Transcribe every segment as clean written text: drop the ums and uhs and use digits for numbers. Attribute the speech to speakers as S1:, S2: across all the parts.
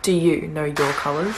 S1: Do you know your colours?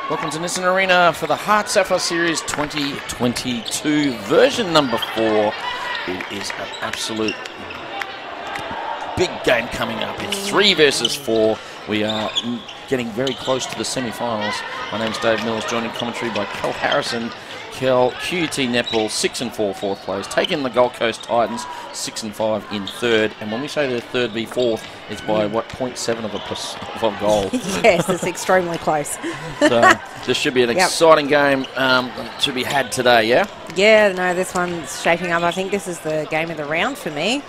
S2: Welcome to Nissan Arena for the HART Sapphire Series 2022 version number 4. It is an absolute big game coming up. It's 3 versus 4. We are getting very close to the semi-finals. My name's Dave Mills, joining commentary by Kel Harrison. Kel, QUT Netball, 6 and 4, fourth place. Taking the Gold Coast Titans, 6 and 5 in third. And when we say they're third v fourth, it's by what, 0.7 of a goal.
S3: Yes, it's extremely close.
S2: So this should be an exciting game to be had today, yeah?
S3: Yeah, no, this one's shaping up. I think this is the game of the round for me.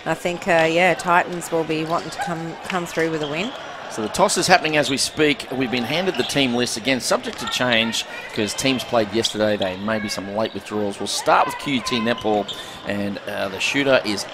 S3: I think, yeah, Titans will be wanting to come through with a win.
S2: So the toss is happening as we speak. We've been handed the team list, again, subject to change because teams played yesterday. There may be some late withdrawals. We'll start with QUT Netball, and the shooter is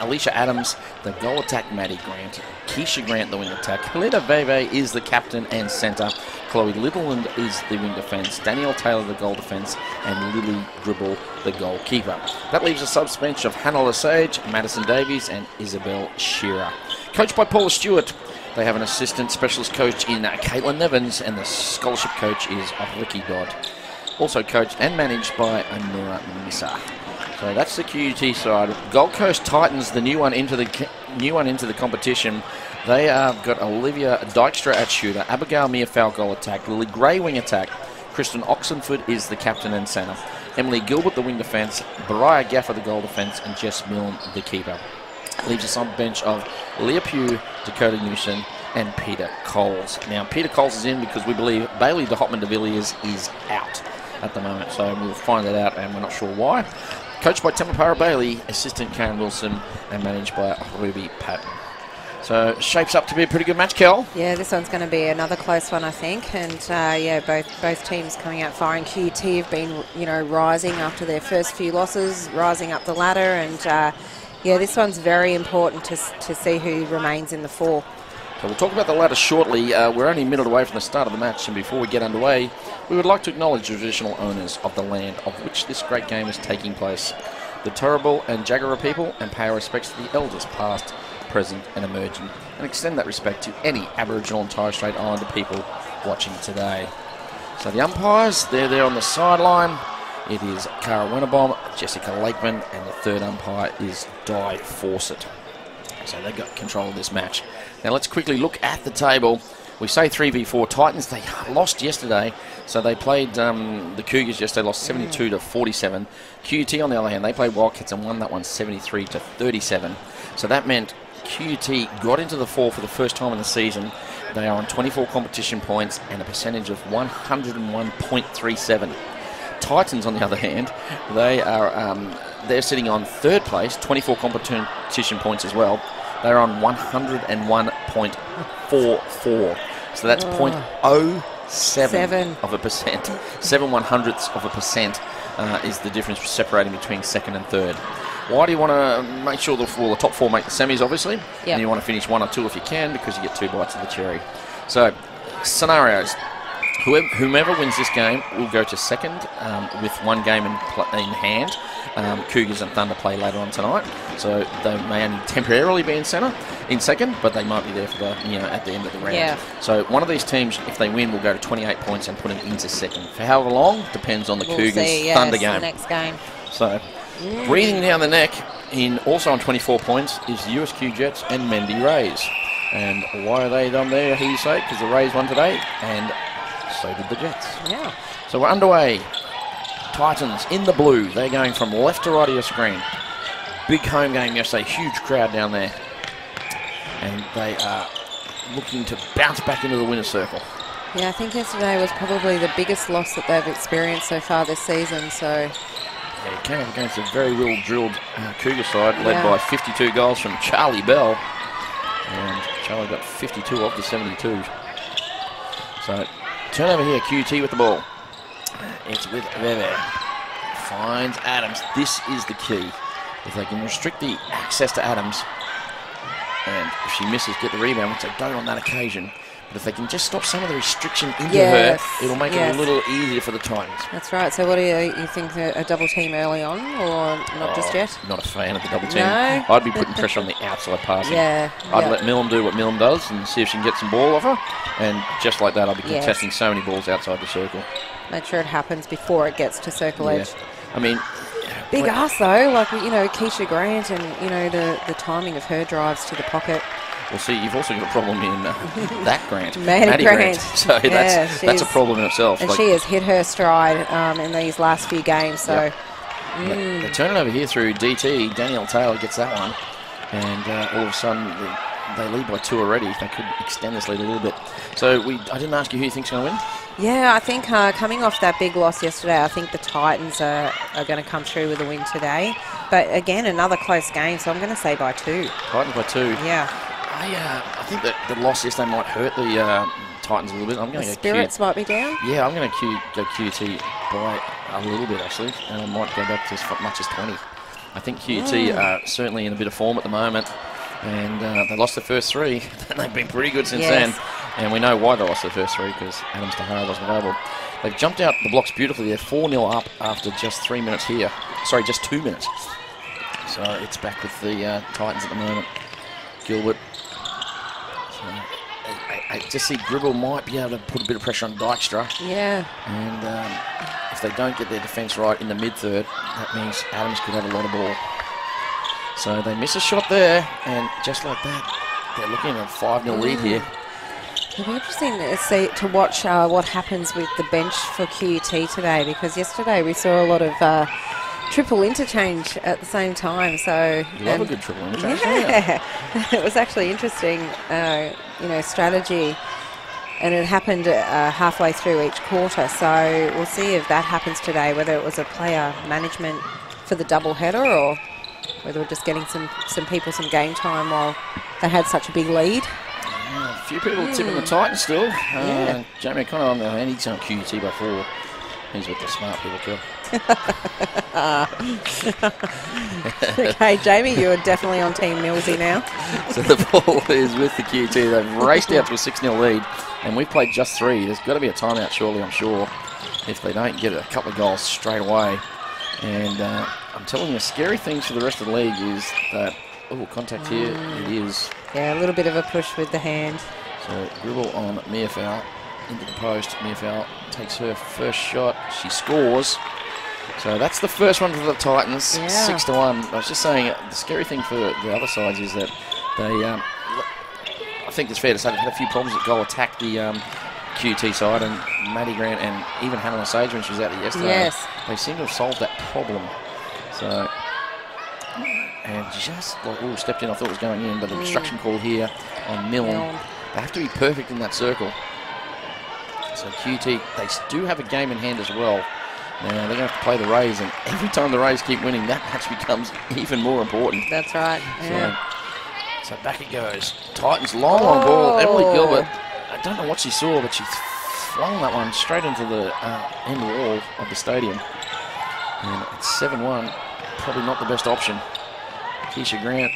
S2: Alicia Adams, the goal attack Maddie Grant, Keisha Grant the wing attack, Helena Veve is the captain and centre, Chloe Littleland is the wing defence, Danielle Taylor the goal defence, and Lily Dribble the goalkeeper. That leaves a subs bench of Hannah Lesage, Madison Davies and Isabel Shearer. Coached by Paula Stewart. They have an assistant specialist coach in Caitlin Nevins, and the scholarship coach is Ricky Dodd. Also coached and managed by Anura Missa. So that's the QUT side. Gold Coast Titans, the new one into the competition. They have got Olivia Dykstra at shooter, Abigail Mearfowl goal attack, Lily Gray wing attack, Kristen Oxenford is the captain and centre, Emily Gilbert the wing defence, Bariah Gaffer the goal defence, and Jess Milne the keeper. Leaves us on bench of Leah Pugh, Dakota Newson, and Peter Coles. Now, Peter Coles is in because we believe Bailey de Hopman de Villiers is out at the moment, so we'll find that out, and we're not sure why. Coached by Tamapara Bailey, assistant Karen Wilson, and managed by Ruby Patton. So, shapes up to be a pretty good match, Kel.
S3: Yeah, this one's going to be another close one, I think. And, yeah, both teams coming out firing. QUT have been, rising after their first few losses, rising up the ladder, and yeah, this one's very important to see who remains in the 4.
S2: So we'll talk about the ladder shortly. We're only a minute away from the start of the match, and before we get underway, we would like to acknowledge the traditional owners of the land of which this great game is taking place, the Turrbal and Jagera people, and pay our respects to the elders past, present and emerging, and extend that respect to any Aboriginal and Torres Strait Islander people watching today. So the umpires, they're there on the sideline. It is Cara Wennebaum, Jessica Lakeman, and the third umpire is Di Fawcett. So they've got control of this match. Now let's quickly look at the table. We say 3v4. Titans, they lost yesterday. So they played the Cougars yesterday, lost 72 to 47. QUT, on the other hand, they played Wildcats and won that one 73 to 37. So that meant QUT got into the 4 for the first time in the season. They are on 24 competition points and a percentage of 101.37. Titans, on the other hand, they're sitting on third place, 24 competition points as well. They're on 101.44. So that's 0.07 of a percent. 7/100ths of a percent is the difference separating between second and third. Why do you want to make sure the top 4 make the semis, obviously? Yep. And you want to finish 1 or 2 if you can, because you get 2 bites of the cherry. So, scenarios. Whomever wins this game will go to second with 1 game in hand. Cougars and Thunder play later on tonight, so they may only temporarily be in second, but they might be there for the at the end of the round. Yeah. So one of these teams, if they win, will go to 28 points and put them into second. For however long depends on the Cougars Thunder game. The next game. So breathing down the neck, also on 24 points is USQ Jets and Mendy Rays. And why are they down there? Who you say? Because the Rays won today, and so so did the Jets.
S3: Yeah.
S2: So we're underway. Titans in the blue. They're going from left to right of your screen. Big home game yesterday. Huge crowd down there. And they are looking to bounce back into the winner's circle.
S3: Yeah, I think yesterday was probably the biggest loss that they've experienced so far this season. So
S2: yeah, he came up against a very well-drilled Cougar side, led by 52 goals from Charlie Bell. And Charlie got 52 of the 72. So, turnover here, QT with the ball. It's with Veve. Finds Adams. This is the key. If they can restrict the access to Adams, and if she misses, get the rebound, which they don't on that occasion. But if they can just stop some of the restriction into her, it'll make it a little easier for the Titans.
S3: That's right. So what do you think, a double team early on, or not just yet?
S2: Not a fan of the double team.
S3: No?
S2: I'd be putting pressure on the outside passing.
S3: Yeah.
S2: I'd let Milne do what Milne does and see if she can get some ball off her. And just like that, I'll be contesting so many balls outside the circle.
S3: Make sure it happens before it gets to circle edge.
S2: I mean,
S3: big ask though, like, you know, Keisha Grant and, you know, the timing of her drives to the pocket.
S2: Well, see, you've also got a problem in that Grant.
S3: Maddie Grant.
S2: So that's a problem in itself.
S3: And she has hit her stride in these last few games. So
S2: they turn it over here through DT. Danielle Taylor gets that one. And all of a sudden, they lead by 2 already. They could extend this lead a little bit. So I didn't ask you who you think's going to win. Yeah,
S3: I think coming off that big loss yesterday, I think the Titans are going to come through with a win today. But again, another close game, so I'm going to say by 2.
S2: Titans by 2.
S3: Yeah.
S2: I think that the loss yesterday might hurt the Titans a little bit. I'm going to go
S3: spirits might be down.
S2: Yeah, I'm going to go QT by a little bit actually, and I might go back to as much as 20. I think QT are certainly in a bit of form at the moment, and they lost the first 3, and they've been pretty good since then. And we know why they lost the first 3, because Adams Tahara wasn't available. They've jumped out the blocks beautifully. They're 4-0 up after just 3 minutes here. Sorry, just 2 minutes. So it's back with the Titans at the moment. Gilbert. I just see Gribble might be able to put a bit of pressure on Dykstra.
S3: Yeah.
S2: And if they don't get their defence right in the mid-third, that means Adams could have a lot of ball. So they miss a shot there, and just like that, they're looking at a 5-0 lead here.
S3: It'll be interesting to watch what happens with the bench for QUT today, because yesterday we saw a lot of triple interchange at the same time. So
S2: love a good triple interchange.
S3: Yeah, it was actually interesting, strategy, and it happened halfway through each quarter. So we'll see if that happens today, whether it was a player management for the double header or whether we're just getting some people some game time while they had such a big lead.
S2: A few people tipping the Titans still. Jamie O'Connor on the hand, he's on QUT by 4. He's with the smart people, Phil.
S3: Okay, Jamie, you're definitely on Team Millsy now.
S2: So the ball is with the QUT. They've raced out to a 6-0 lead, and we've played just 3. There's got to be a timeout surely, I'm sure, if they don't get a couple of goals straight away. And I'm telling you, scary things for the rest of the league is that, contact here, it is.
S3: Yeah, a little bit of a push with the hand.
S2: So Gribble on Meafou into the post. Meafou takes her first shot. She scores. So that's the first one for the Titans, 6-1. I was just saying, the scary thing for the other sides is that they, I think it's fair to say, they've had a few problems at goal attack, the QUT side, and Maddie Grant and even Hannah Sage when she was out there yesterday. They seem to have solved that problem. So, and just like, stepped in, I thought it was going in, but the obstruction call here on Milne. They have to be perfect in that circle. So QUT, they do have a game in hand as well. Now they're going to have to play the Rays, and every time the Rays keep winning, that match becomes even more important.
S3: That's right. Yeah.
S2: So back it goes. Titans long on ball. Emily Gilbert, I don't know what she saw, but she flung that one straight into the end wall of the stadium. And it's 7-1. Probably not the best option. Keisha Grant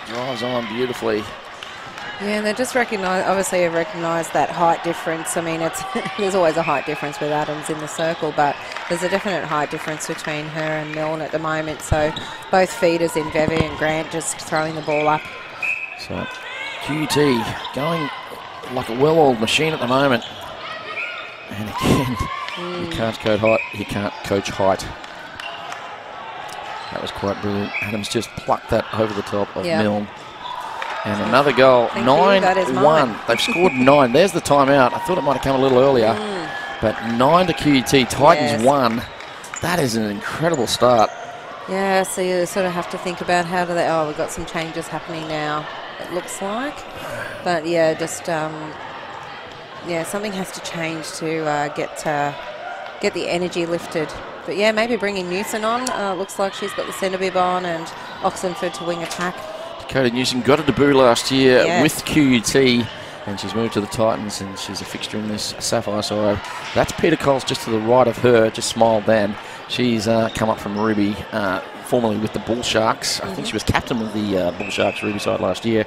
S2: drives on beautifully.
S3: Yeah, and they just obviously have recognised that height difference. I mean, there's always a height difference with Adams in the circle, but there's a definite height difference between her and Milne at the moment. So both feeders in Veve and Grant just throwing the ball up.
S2: So QUT going like a well-oiled machine at the moment. And again, you can't coach height. That was quite brilliant. Adams just plucked that over the top of Milne. And another goal, 9-1. They've scored 9. There's the timeout. I thought it might have come a little earlier. But 9 to QUT, Titans
S3: Yes.
S2: 1. That is an incredible start.
S3: Yeah, so you sort of have to think about how do they... Oh, we've got some changes happening now, it looks like. But, yeah, just... yeah, something has to change to get the energy lifted. But, yeah, maybe bringing Newson on. Looks like she's got the centre bib on and Oxenford to wing attack.
S2: Dakota Newson got a debut last year
S3: Yes.
S2: with QUT, and she's moved to the Titans, and she's a fixture in this Sapphire side. That's Peter Coles just to the right of her, just smiled then. She's come up from Ruby, formerly with the Bull Sharks. I think she was captain of the Bull Sharks Ruby side last year.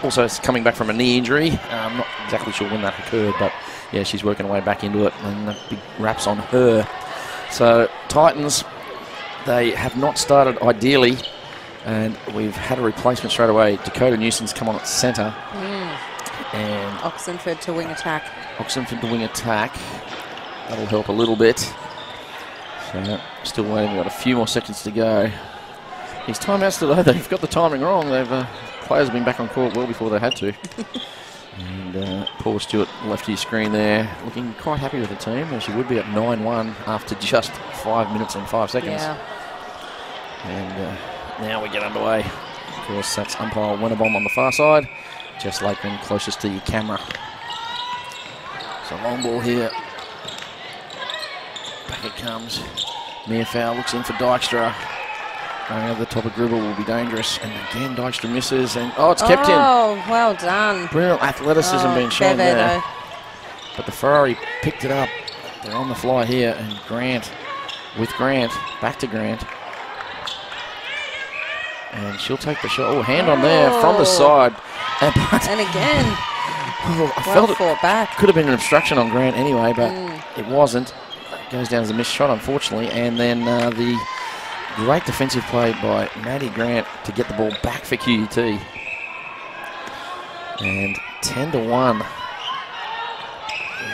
S2: Also coming back from a knee injury. I'm not exactly sure when that occurred, but yeah, she's working her way back into it, and big raps on her. So Titans, they have not started ideally, and we've had a replacement straight away. Dakota Newson's come on at centre. And
S3: Oxenford to wing attack.
S2: Oxenford to wing attack. That'll help a little bit. So still waiting. We've got a few more seconds to go. These timeouts today, they've got the timing wrong. Players have been back on court well before they had to. And Paul Stewart left his screen there, looking quite happy with the team, as she would be at 9-1 after just 5 minutes and 5 seconds.
S3: Yeah.
S2: And now we get underway. Of course, that's umpire Winterbomb on the far side. Jess Lakeman closest to your camera. So long ball here. Back it comes. Mia Fowl looks in for Dykstra. Going over the top of Gribble will be dangerous. And again, Dykstra misses. And it's kept in.
S3: Oh, well done.
S2: Brilliant athleticism being shown
S3: clever,
S2: there.
S3: though.
S2: But the Ferrari picked it up. They're on the fly here. And Grant, back to Grant. And she'll take the shot. Oh, hand on there from the side.
S3: And again,
S2: I
S3: well
S2: felt it
S3: fought back.
S2: could have been an obstruction on Grant anyway, but it wasn't. It goes down as a missed shot, unfortunately. And then the great defensive play by Maddie Grant to get the ball back for QUT. And 10-1.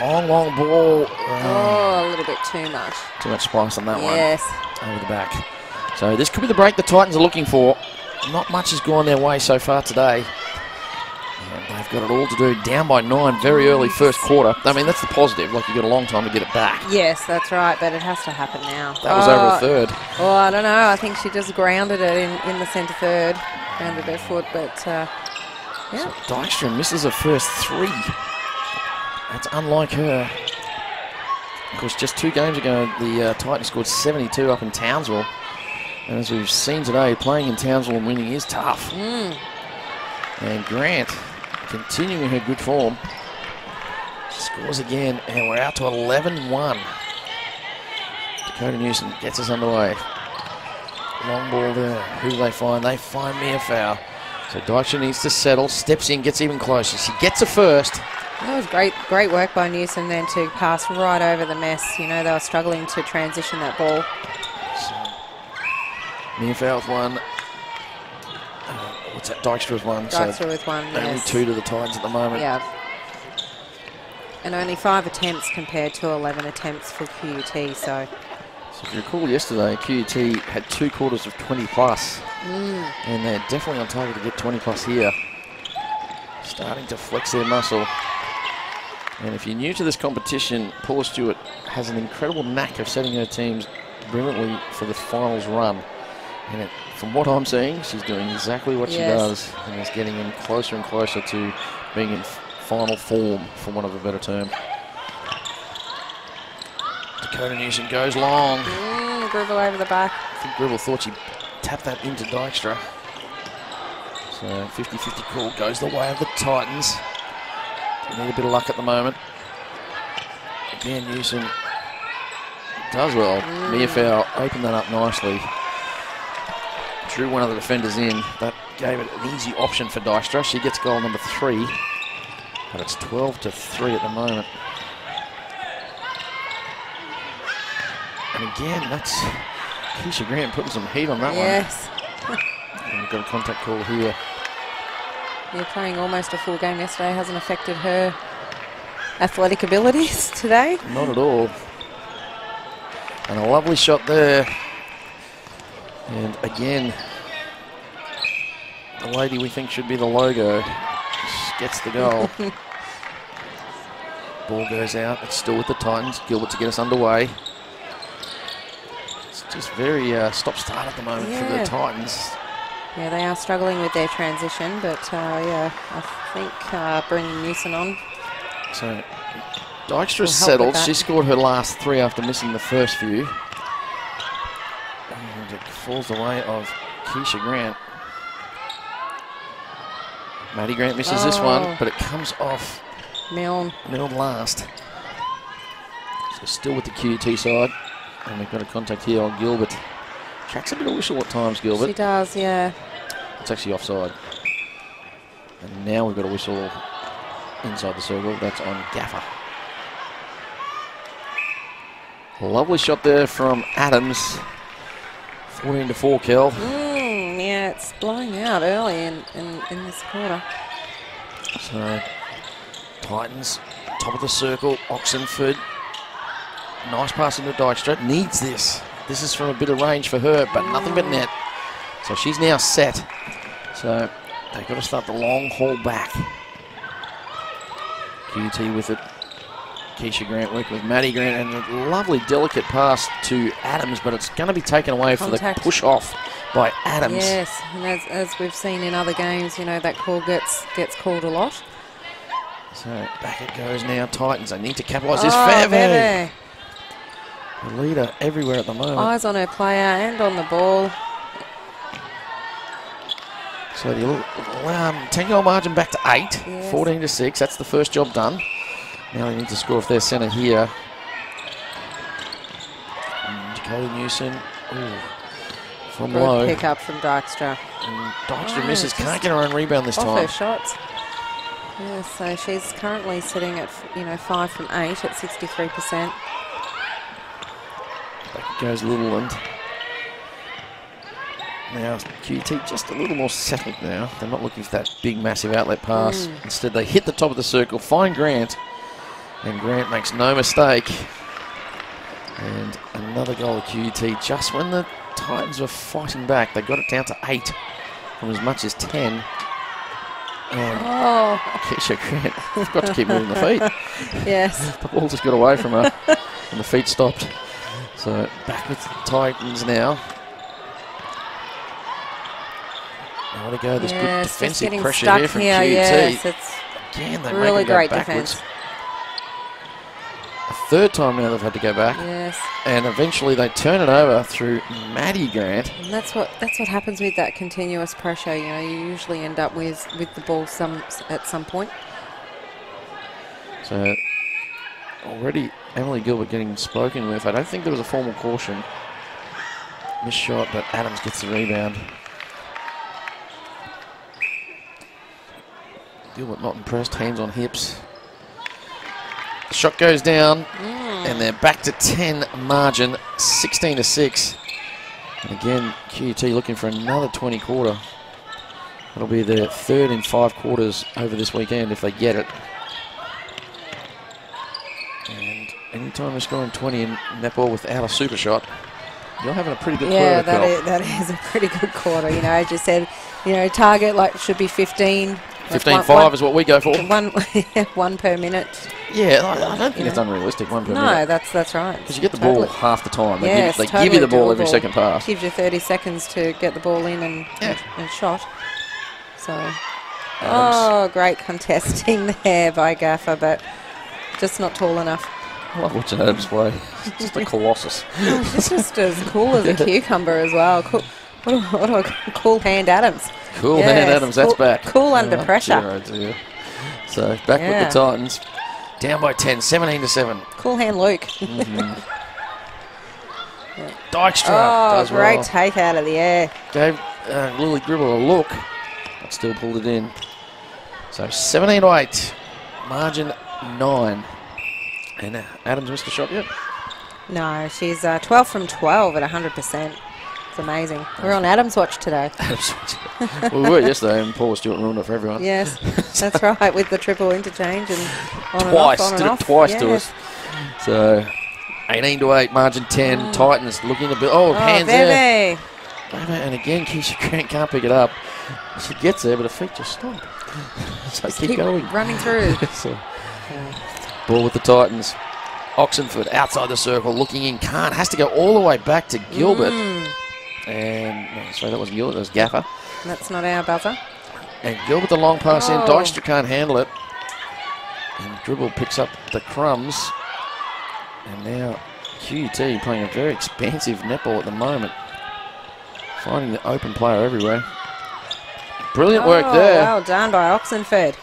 S2: Long ball.
S3: Oh, a little bit too much.
S2: Too much spice on that
S3: Yes.
S2: one. Over the back. So this could be the break the Titans are looking for. Not much has gone their way so far today. And they've got it all to do. Down by 9 very early first quarter. I mean, that's the positive. Like, you've got a long time to get it back.
S3: Yes, that's right, but it has to happen now.
S2: That was over a third.
S3: Oh, I don't know. I think she just grounded it in the centre third. Grounded her foot, but yeah.
S2: So Dykstra misses her first 3. That's unlike her. Of course, just 2 games ago, the Titans scored 72 up in Townsville. And as we've seen today, playing in Townsville and winning is tough. And Grant, continuing her good form, scores again, and we're out to 11-1. Dakota Newson gets us underway. Long ball there. Who do they find? They find Mia Fowl. So Dykstra needs to settle, steps in, gets even closer. She gets her first.
S3: That was great work by Newson then to pass right over the mess. You know, they were struggling to transition that ball.
S2: So, Mia Fowl's one. What's that? Dykstra's one.
S3: Dykstra with one,
S2: Only
S3: yes.
S2: 2 to the Titans at the moment.
S3: Yeah. And only 5 attempts compared to 11 attempts for QUT, so...
S2: So if you recall yesterday, QUT had 2 quarters of 20 plus. And they're definitely on target to get 20 plus here. Starting to flex their muscle. And if you're new to this competition, Paula Stewart has an incredible knack of setting her teams brilliantly for the finals run. And from what I'm seeing, she's doing exactly what she does, and is getting in closer and closer to being in final form, for want of a better term. Dakota Newson goes long.
S3: Gribble over the back.
S2: I think Gribble thought she tapped that into Dykstra. So 50-50 call goes the way of the Titans. They need a bit of luck at the moment. Again, Newson does well. Mia Fowl opened that up nicely. Drew one of the defenders in. That gave it an easy option for Dykstra. She gets goal number 3. But it's 12-3 at the moment. And again, that's Keisha Grant putting some heat on that one.
S3: Yes.
S2: And we've got a contact call here.
S3: Yeah, playing almost a full game yesterday hasn't affected her athletic abilities today.
S2: Not at all. And a lovely shot there. And again, the lady we think should be the logo gets the goal. Ball goes out. It's still with the Titans. Gilbert to get us underway. It's just very stop-start at the moment for the Titans.
S3: Yeah, they are struggling with their transition, but yeah, I think bringing Newson on.
S2: So Dykstra's settled. She scored her last 3 after missing the first few. And it falls the way of Keisha Grant. Maddie Grant misses this one, but it comes off Milne last. So still with the QUT side. And we've got a contact here on Gilbert. Tracks a bit of whistle at times, Gilbert.
S3: She does, yeah.
S2: It's actually offside. And now we've got a whistle inside the circle. That's on Gaffer. Lovely shot there from Adams. 14-4, Kel.
S3: Yeah, it's blowing out early in this quarter.
S2: So, Titans, top of the circle, Oxenford. Nice pass into Dykstra. Needs this. This is from a bit of range for her, but nothing but net. So she's now set. So they've got to start the long haul back. QT with it. Keisha Grant working with Maddie Grant, and a lovely delicate pass to Adams, but it's going to be taken away for the push off by Adams.
S3: Yes, and as we've seen in other games, you know, that call gets called a lot.
S2: So back it goes now. Titans, they need to capitalise this. Fairview. The leader everywhere at the moment.
S3: Eyes on her player and on the ball.
S2: So the 10-goal margin back to 8, yes. 14-6. That's the first job done. Now they need to score if they're centre here. And Dakota Newson, from low.
S3: Good pick up from Dykstra.
S2: And Dykstra misses, can't get her own rebound this time.
S3: Off her shots. Yeah, so she's currently sitting at 5 from 8 at 63%.
S2: Back goes Littleland. Now QT just a little more settled now. They're not looking for that big massive outlet pass. Instead they hit the top of the circle, find Grant, and Grant makes no mistake. And another goal of QT just when the Titans were fighting back. They got it down to 8 from as much as 10. And Keisha Grant forgot to keep moving the feet.
S3: Yes.
S2: The ball just got away from her and the feet stopped. So back with the Titans now. Now to go. There's good defensive pressure here from QT.
S3: Yes, it's
S2: again, they
S3: really
S2: make it go
S3: great
S2: backwards.
S3: defense.
S2: A third time now they've had to go back.
S3: Yes. And
S2: eventually they turn it over through Maddie Grant.
S3: And that's what happens with that continuous pressure. You know, you usually end up with the ball at some point.
S2: So already Emily Gilbert getting spoken with. I don't think there was a formal caution. Missed shot, but Adams gets the rebound. Gilbert not impressed, hands on hips. The shot goes down, and they're back to 10 margin, 16-6. And again, QUT looking for another 20 quarter. That'll be their third in 5 quarters over this weekend if they get it. And anytime they're scoring 20 in netball without a super shot, you're having a pretty good quarter.
S3: Yeah, that is a pretty good quarter. You know, as you said, you know, target should be 15.
S2: 15-5 is what we go for.
S3: One per minute.
S2: Yeah, I don't think it's unrealistic, 1 per minute.
S3: No, that's right.
S2: Because you get the ball half the time. They
S3: Yes,
S2: give you the ball every
S3: doable.
S2: second pass.
S3: Gives you 30 seconds to get the ball in and shot. So, great contesting there by Gaffer, but just not tall enough.
S2: I love watching Adams play. He's just a colossus.
S3: He's just as cool as a cucumber as well. What a cool hand Adams.
S2: Cool hand Adams, that's back.
S3: Cool under pressure.
S2: Dear. So back with the Titans. Down by 10, 17-7.
S3: Cool hand Luke.
S2: Dykstra does
S3: great
S2: well.
S3: take out of the air.
S2: Gave Lily Gribble a look, but still pulled it in. So 17-8, margin 9. And Adams missed a shot yet?
S3: No, she's 12 from 12 at 100%. It's amazing. We're on Adams watch today.
S2: We were yesterday, and Paula Stewart ruined it for everyone.
S3: Yes, that's right, with the triple interchange and on
S2: twice,
S3: and off,
S2: did it twice to us. So 18-8, margin 10. Titans looking a bit. Hands there. And again, Keisha Grant can't pick it up. She gets there, but her feet just stop. So keep going.
S3: Running through.
S2: Ball with the Titans. Oxenford outside the circle, looking in. Khan has to go all the way back to Gilbert. And, no, sorry, that wasn't Gilbert, that was Gaffer.
S3: That's not our buzzer.
S2: And Gilbert the long pass in. Dykstra can't handle it. And Dribble picks up the crumbs. And now QUT playing a very expansive netball at the moment. Finding the open player everywhere. Brilliant work there.
S3: Well done by Oxenford.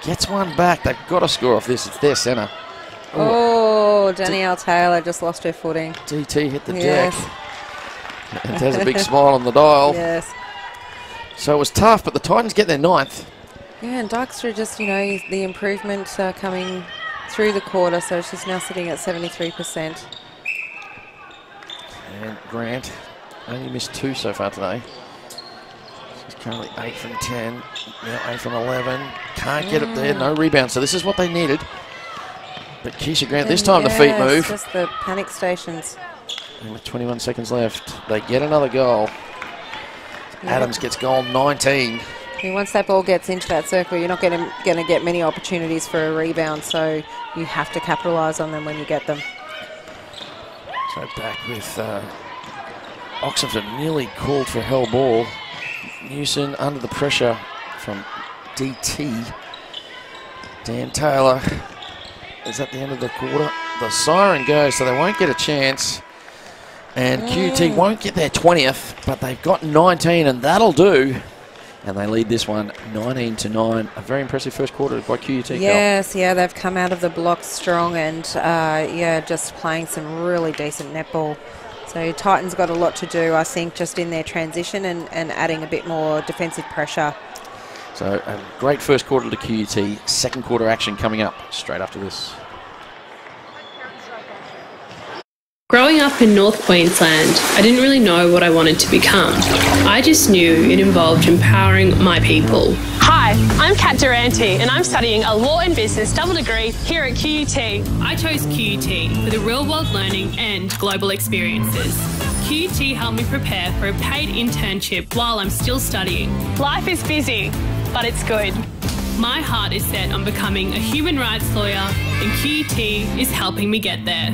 S2: Gets one back. They've got to score off this. It's their centre.
S3: Oh, Danielle Taylor just lost her footing.
S2: DT hit the deck. And has a big smile on the dial.
S3: Yes.
S2: So it was tough, but the Titans get their 9th.
S3: Yeah, and Dykstra just, you know, the improvement coming through the quarter, so she's now sitting at 73%.
S2: And Grant only missed 2 so far today. She's currently 8 from 10. Now 8 from 11. Can't get it there. No rebound. So this is what they needed. But Keisha Grant, this time the feet move.
S3: Just the panic stations.
S2: And with 21 seconds left, they get another goal. Adams gets goal 19.
S3: And once that ball gets into that circle, you're not going to get many opportunities for a rebound, so you have to capitalise on them when you get them.
S2: So back with Oxenford nearly called for hell ball. Newson under the pressure from DT. Dan Taylor is at the end of the quarter. The siren goes, so they won't get a chance. And QUT won't get their 20th, but they've got 19, and that'll do. And they lead this one 19-9. A very impressive first quarter by QUT.
S3: Yes, yeah, they've come out of the blocks strong and, yeah, just playing some really decent netball. So Titans got a lot to do, I think, just in their transition and adding a bit more defensive pressure.
S2: So a great first quarter to QUT. Second quarter action coming up straight after this.
S1: Growing up in North Queensland, I didn't really know what I wanted to become. I just knew it involved empowering my people.
S4: Hi, I'm Kat Durante and I'm studying a Law and Business double degree here at QUT.
S1: I chose QUT for the real-world learning and global experiences. QUT helped me prepare for a paid internship while I'm still studying.
S4: Life is busy, but it's good.
S1: My heart is set on becoming a human rights lawyer, and QUT is helping me get there.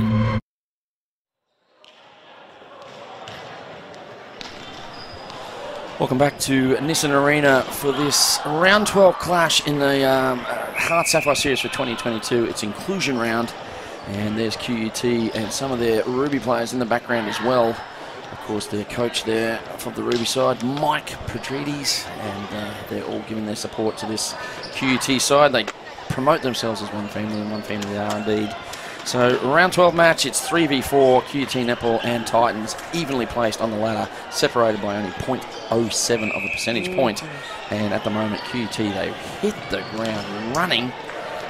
S2: Welcome back to Nissan Arena for this round 12 clash in the HART Sapphire series for 2022. It's inclusion round, and there's QUT and some of their Ruby players in the background as well. Of course, their coach there from the Ruby side, Mike Pedrides, and they're all giving their support to this QUT side. They promote themselves as one family, and one family they are indeed. So round 12 match, it's 3v4, QUT Netball and Titans evenly placed on the ladder, separated by only 0.07 of a percentage point. And at the moment, QUT, they hit the ground running.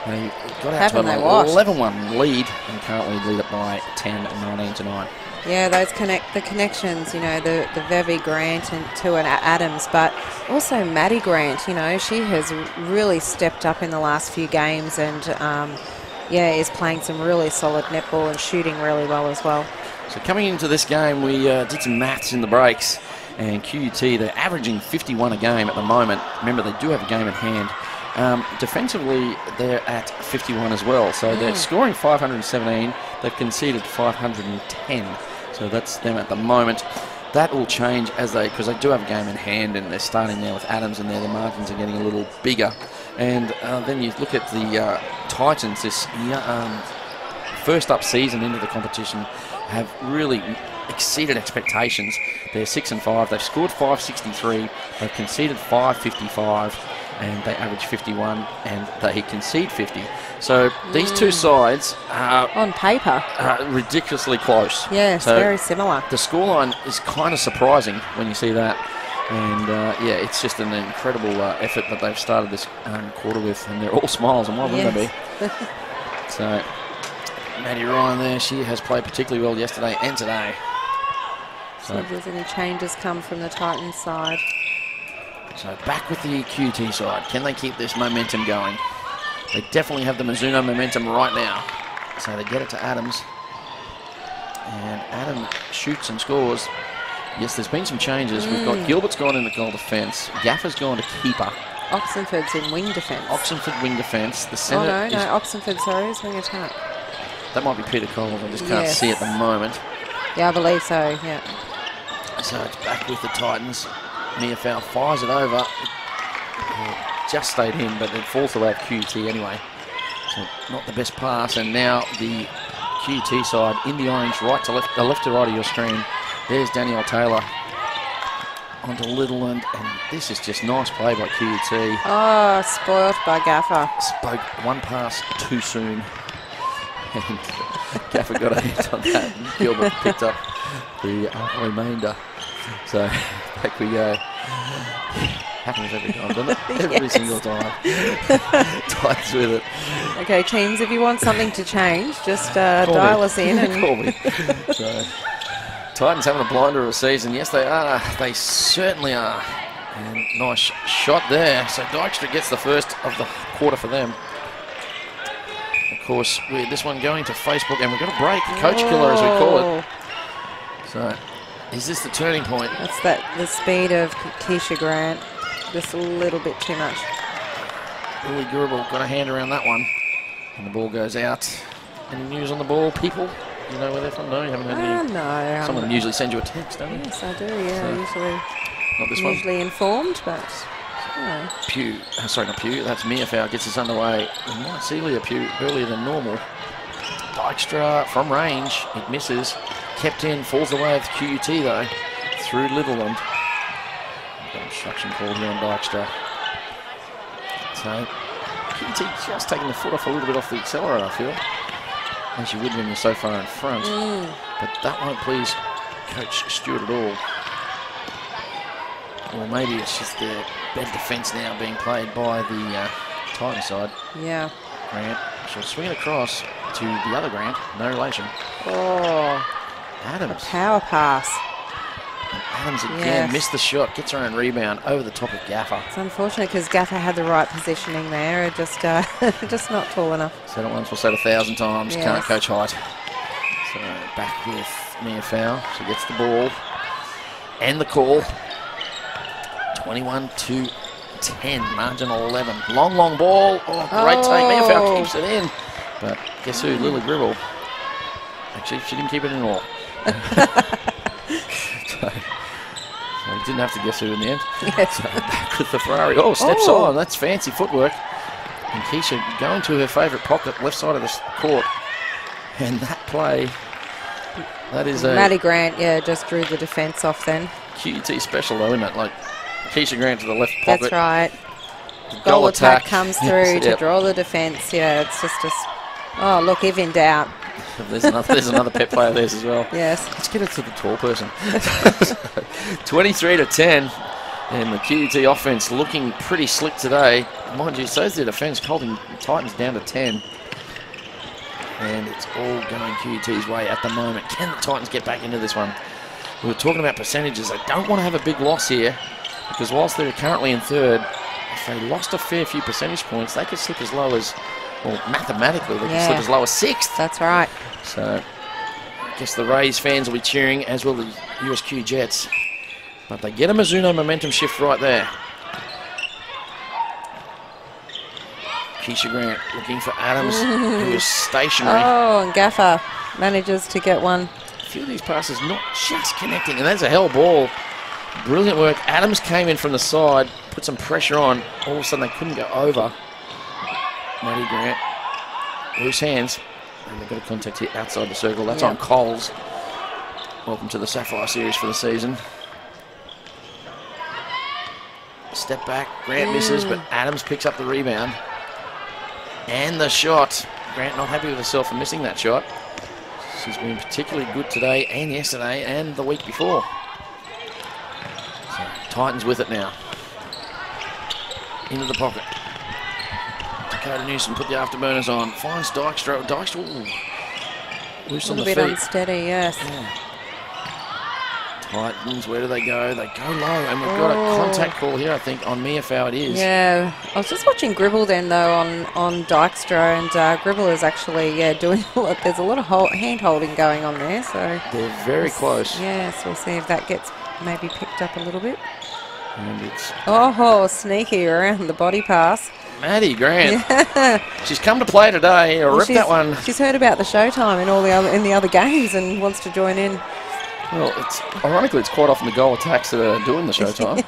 S2: They got out to an 11-1 lead and currently lead it by 10, 19-9.
S3: Yeah, those connections, you know, the Vevi Grant and to an Adams, but also Maddie Grant, you know, she has really stepped up in the last few games and yeah, is playing some really solid netball and shooting really well as well.
S2: So coming into this game, we did some maths in the breaks, and QUT, they're averaging 51 a game at the moment. Remember, they do have a game in hand. Defensively, they're at 51 as well. So they're scoring 517. They've conceded 510. So that's them at the moment. That will change as because they do have a game in hand, and they're starting there with Adams in there. The margins are getting a little bigger. And then you look at the Titans this year, first up season into the competition, have really exceeded expectations. They're 6-5. They've scored 563. They've conceded 555, and they average 51, and they concede 50. So these two sides are
S3: on paper
S2: ridiculously close.
S3: Yes, so very similar.
S2: The scoreline is kind of surprising when you see that. And, yeah, it's just an incredible effort that they've started this quarter with, and they're all smiles, and why wouldn't they be? So, Maddie Ryan there, she has played particularly well yesterday and today.
S3: So if there's any changes come from the Titans side.
S2: So, back with the QUT side. Can they keep this momentum going? They definitely have the Mizuno momentum right now. So, they get it to Adams. And Adam shoots and scores. Yes, there's been some changes. We've got Gilbert's gone into goal defence. Gaffer's gone to keeper.
S3: Oxenford's in wing defence.
S2: Oxenford wing defence. The
S3: Oh,
S2: centre
S3: no, Oxenford, sorry, is wing attack.
S2: that might be Peter Coles. I just can't see at the moment.
S3: Yeah, I believe so, yeah.
S2: So it's back with the Titans. Meafau fires it over. Just stayed in, but it falls away at QUT anyway. So not the best pass, and now the QUT side in the orange, right to left, left to right of your screen. There's Danielle Taylor onto Littleland, and this is just nice play by QUT.
S3: Oh, spoilt by Gaffer.
S2: Spoke one pass too soon, and Gaffer got a hit on that, and Gilbert picked up the remainder. So back we go. Happens every time, doesn't it? Every single time. Titans with it.
S3: Okay, teams, if you want something to change, just dial us in. And
S2: Call me. So, Titans having a blinder of a season. Yes, they are. They certainly are. And nice shot there. So Dykstra gets the first of the quarter for them. Of course, with this one going to Facebook, and we've got a break. Coach killer, as we call it. So, is this the turning point?
S3: That's the speed of Keisha Grant. Just a little bit too much.
S2: Lily Gurable got a hand around that one. And the ball goes out. Any news on the ball, people? You know where they're from? No, you haven't heard any?
S3: No.
S2: Someone usually sends you a text, don't they?
S3: Yes, I do, yeah.
S2: So, not this one?
S3: Usually informed, but no.
S2: Pugh, sorry, not Pugh, that's Meafau, gets us underway. We might see Leah Pugh earlier than normal. Dykstra from range, it misses. Kept in, falls away with QUT though, through Littleland. Got obstruction call here on Dykstra. So, QUT just taking the foot off a little bit off the accelerator, I feel. As you would when you're so far in front. But that won't please Coach Stewart at all. Or maybe it's just the better defence now being played by the Titan side.
S3: Yeah.
S2: Grant, she'll swing it across to the other Grant, no relation.
S3: Oh.
S2: Adams.
S3: A power pass.
S2: And Adams again missed the shot, gets her own rebound over the top of Gaffer.
S3: It's unfortunate because Gaffer had the right positioning there, it just not tall enough.
S2: Said it once, we'll say it 1,000 times, can't coach height. So back with Meafau, she gets the ball and the call. 21-10, margin 11. Long ball, great take, Meafau keeps it in. But guess who, Lily Gribble. Actually, she didn't keep it in all. So you didn't have to guess who in the end.
S3: Yes.
S2: So back with the Ferrari. Oh, steps on. That's fancy footwork. And Keisha going to her favourite pocket, left side of the court. And that play, that is a...
S3: Maddie Grant, just drew the defence off then.
S2: QUT special though, isn't it? Like Keisha Grant to the left pocket.
S3: That's right. Goal attack comes through to draw the defence. Yeah, it's just oh, look, if in doubt.
S2: There's another pet player of theirs as well.
S3: Yes.
S2: Let's get it to the tall person. 23-10. And the QUT offense looking pretty slick today. Mind you, so's their defense, holding Titans down to 10. And it's all going QUT's way at the moment. Can the Titans get back into this one? We were talking about percentages. They don't want to have a big loss here, because whilst they're currently in third, if they lost a fair few percentage points, they could slip as low as, well, mathematically, they could slip as low as 6th.
S3: That's right.
S2: So I guess the Rays fans will be cheering, as will the USQ Jets. But they get a Mizuno momentum shift right there. Keisha Grant looking for Adams, who is stationary.
S3: Oh, and Gaffer manages to get one.
S2: A few of these passes not just connecting, and that's a hell ball. Brilliant work. Adams came in from the side, put some pressure on. All of a sudden they couldn't go over. Maddie Grant, loose hands. And they've got a contact here outside the circle. That's on Coles. Welcome to the Sapphire Series for the season. Step back, Grant misses, but Adams picks up the rebound. And the shot. Grant not happy with herself for missing that shot. She's been particularly good today and yesterday and the week before. So, Titans with it now. Into the pocket. Dakota Newsom put the afterburners on. Finds Dykstra. Dykstra, loose on the feet.
S3: A little bit unsteady, yes.
S2: Yeah. Titans, where do they go? They go low, and we've got a contact call here, I think, on Meafau it is.
S3: Yeah, I was just watching Gribble then, though, on Dykstra, and Gribble is actually, doing a lot. There's a lot of hand-holding going on there, so...
S2: They're very close.
S3: Yeah, so we'll see if that gets maybe picked up a little bit.
S2: And it's
S3: Oh, sneaky around the body pass.
S2: Maddie Grant.
S3: Yeah.
S2: She's come to play today. Rip that one.
S3: She's heard about the showtime in the other games and wants to join in.
S2: Well, ironically, it's quite often the goal attacks that are doing the showtime.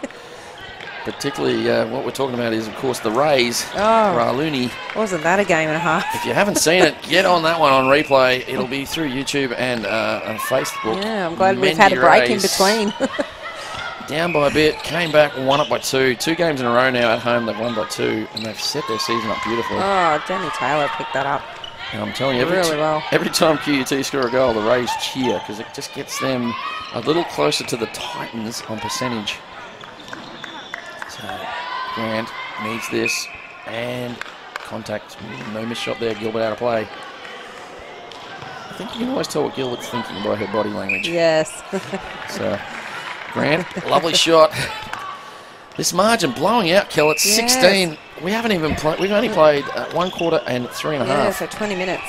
S2: Particularly, what we're talking about is, of course, the Rays. Ralooney.
S3: Wasn't that a game and a half?
S2: If you haven't seen it, get on that one on replay. It'll be through YouTube and Facebook.
S3: Yeah, I'm glad we've had a break in between.
S2: Down by a bit, came back, won up by 2. 2 games in a row now at home. They've won by 2, and they've set their season up beautifully.
S3: Oh, Danny Taylor picked that up.
S2: And I'm telling you, every time QUT score a goal, the Rays cheer because it just gets them a little closer to the Titans on percentage. So Grant needs this, and contact. No miss shot there. Gilbert out of play. I think you can always tell what Gilbert's thinking by her body language.
S3: Yes.
S2: So Grant, lovely shot. This margin blowing out, Kel. It's 16. We haven't even played. We've only played 1 quarter and 3.5.
S3: Yeah, so 20 minutes.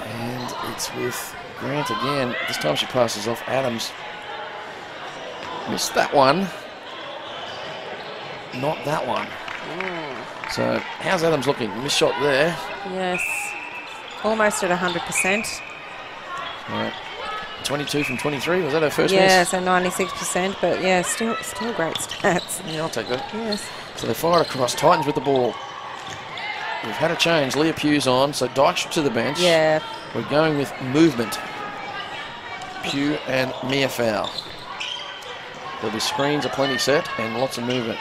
S2: And it's with Grant again. This time she passes off Adams. Missed that one. Not that one. So how's Adams looking? Missed shot there.
S3: Yes. Almost at 100%.
S2: All right. 22 from 23. Was that her first miss?
S3: Yeah, so 96%, but yeah, still great stats.
S2: Yeah, I'll take that.
S3: Yes.
S2: So they fired across. Titans with the ball. We've had a change. Leah Pugh's on, so Dykstra to the bench.
S3: Yeah.
S2: We're going with movement. Pugh and Mia Fowl. There'll be screens aplenty set and lots of movement.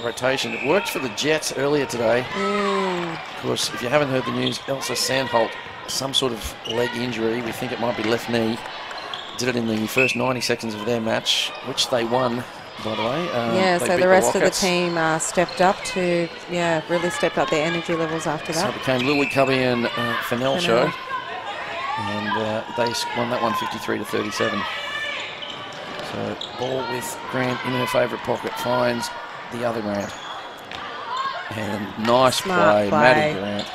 S2: Rotation. It worked for the Jets earlier today. Of course, if you haven't heard the news, Elsa Sandholt, some sort of leg injury. We think it might be left knee. Did it in the first 90 seconds of their match, which they won, by the way.
S3: Yeah, so the rest of the team stepped up to, really stepped up their energy levels after that.
S2: So it became Lily Cubby and Fennell show. And they won that one 53-37. So ball with Grant in her favourite pocket, finds the other Grant. And nice play, Maddie Grant.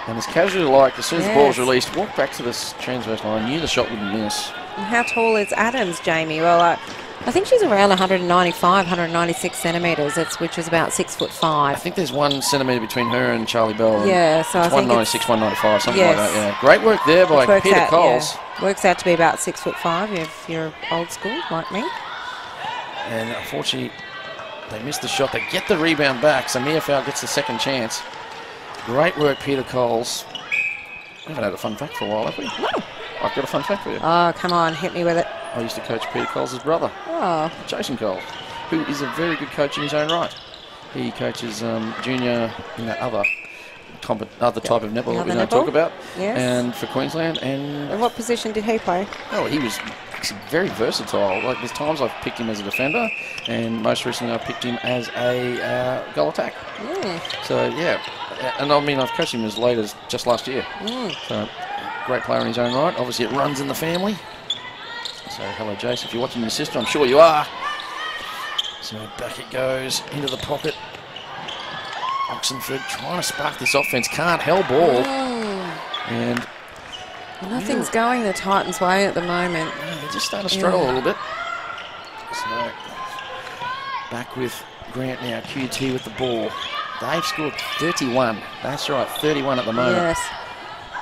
S2: And as casually like, as soon as the ball was released, walked back to this transverse line, knew the shot wouldn't miss.
S3: And how tall is Adams, Jamie? Well, I think she's around 195, 196 centimetres, which is about 6'5".
S2: I think there's 1 centimetre between her and Charlie Bell.
S3: Yeah, so I think
S2: 196, 195, something like that. Yeah, great work there by Peter Coles.
S3: Yeah. Works out to be about 6'5" if you're old school like me.
S2: And unfortunately, they missed the shot. They get the rebound back, so Mia Fowl gets the second chance. Great work, Peter Coles. We haven't had a fun fact for a while, have we? No. I've got a fun fact for you.
S3: Oh, come on, hit me with it.
S2: I used to coach Peter Coles' brother, Jason Coles, who is a very good coach in his own right. He coaches junior in that other type of netball that we don't talk about, and for Queensland. And
S3: what position did he play?
S2: Oh, he was actually very versatile. Like, there's times I've picked him as a defender, and most recently I picked him as a goal attack. So yeah, and I mean I've coached him as late as just last year. So great player in his own right. Obviously it runs in the family. So hello Jason, if you're watching your sister, I'm sure you are. So back it goes into the pocket. Oxenford trying to spark this offense, can't. Hell ball. And
S3: nothing's going the Titans' way at the moment.
S2: No, they're just starting to struggle a little bit. So back with Grant now, QT with the ball. They've scored 31. That's right, 31 at the moment.
S3: Yes.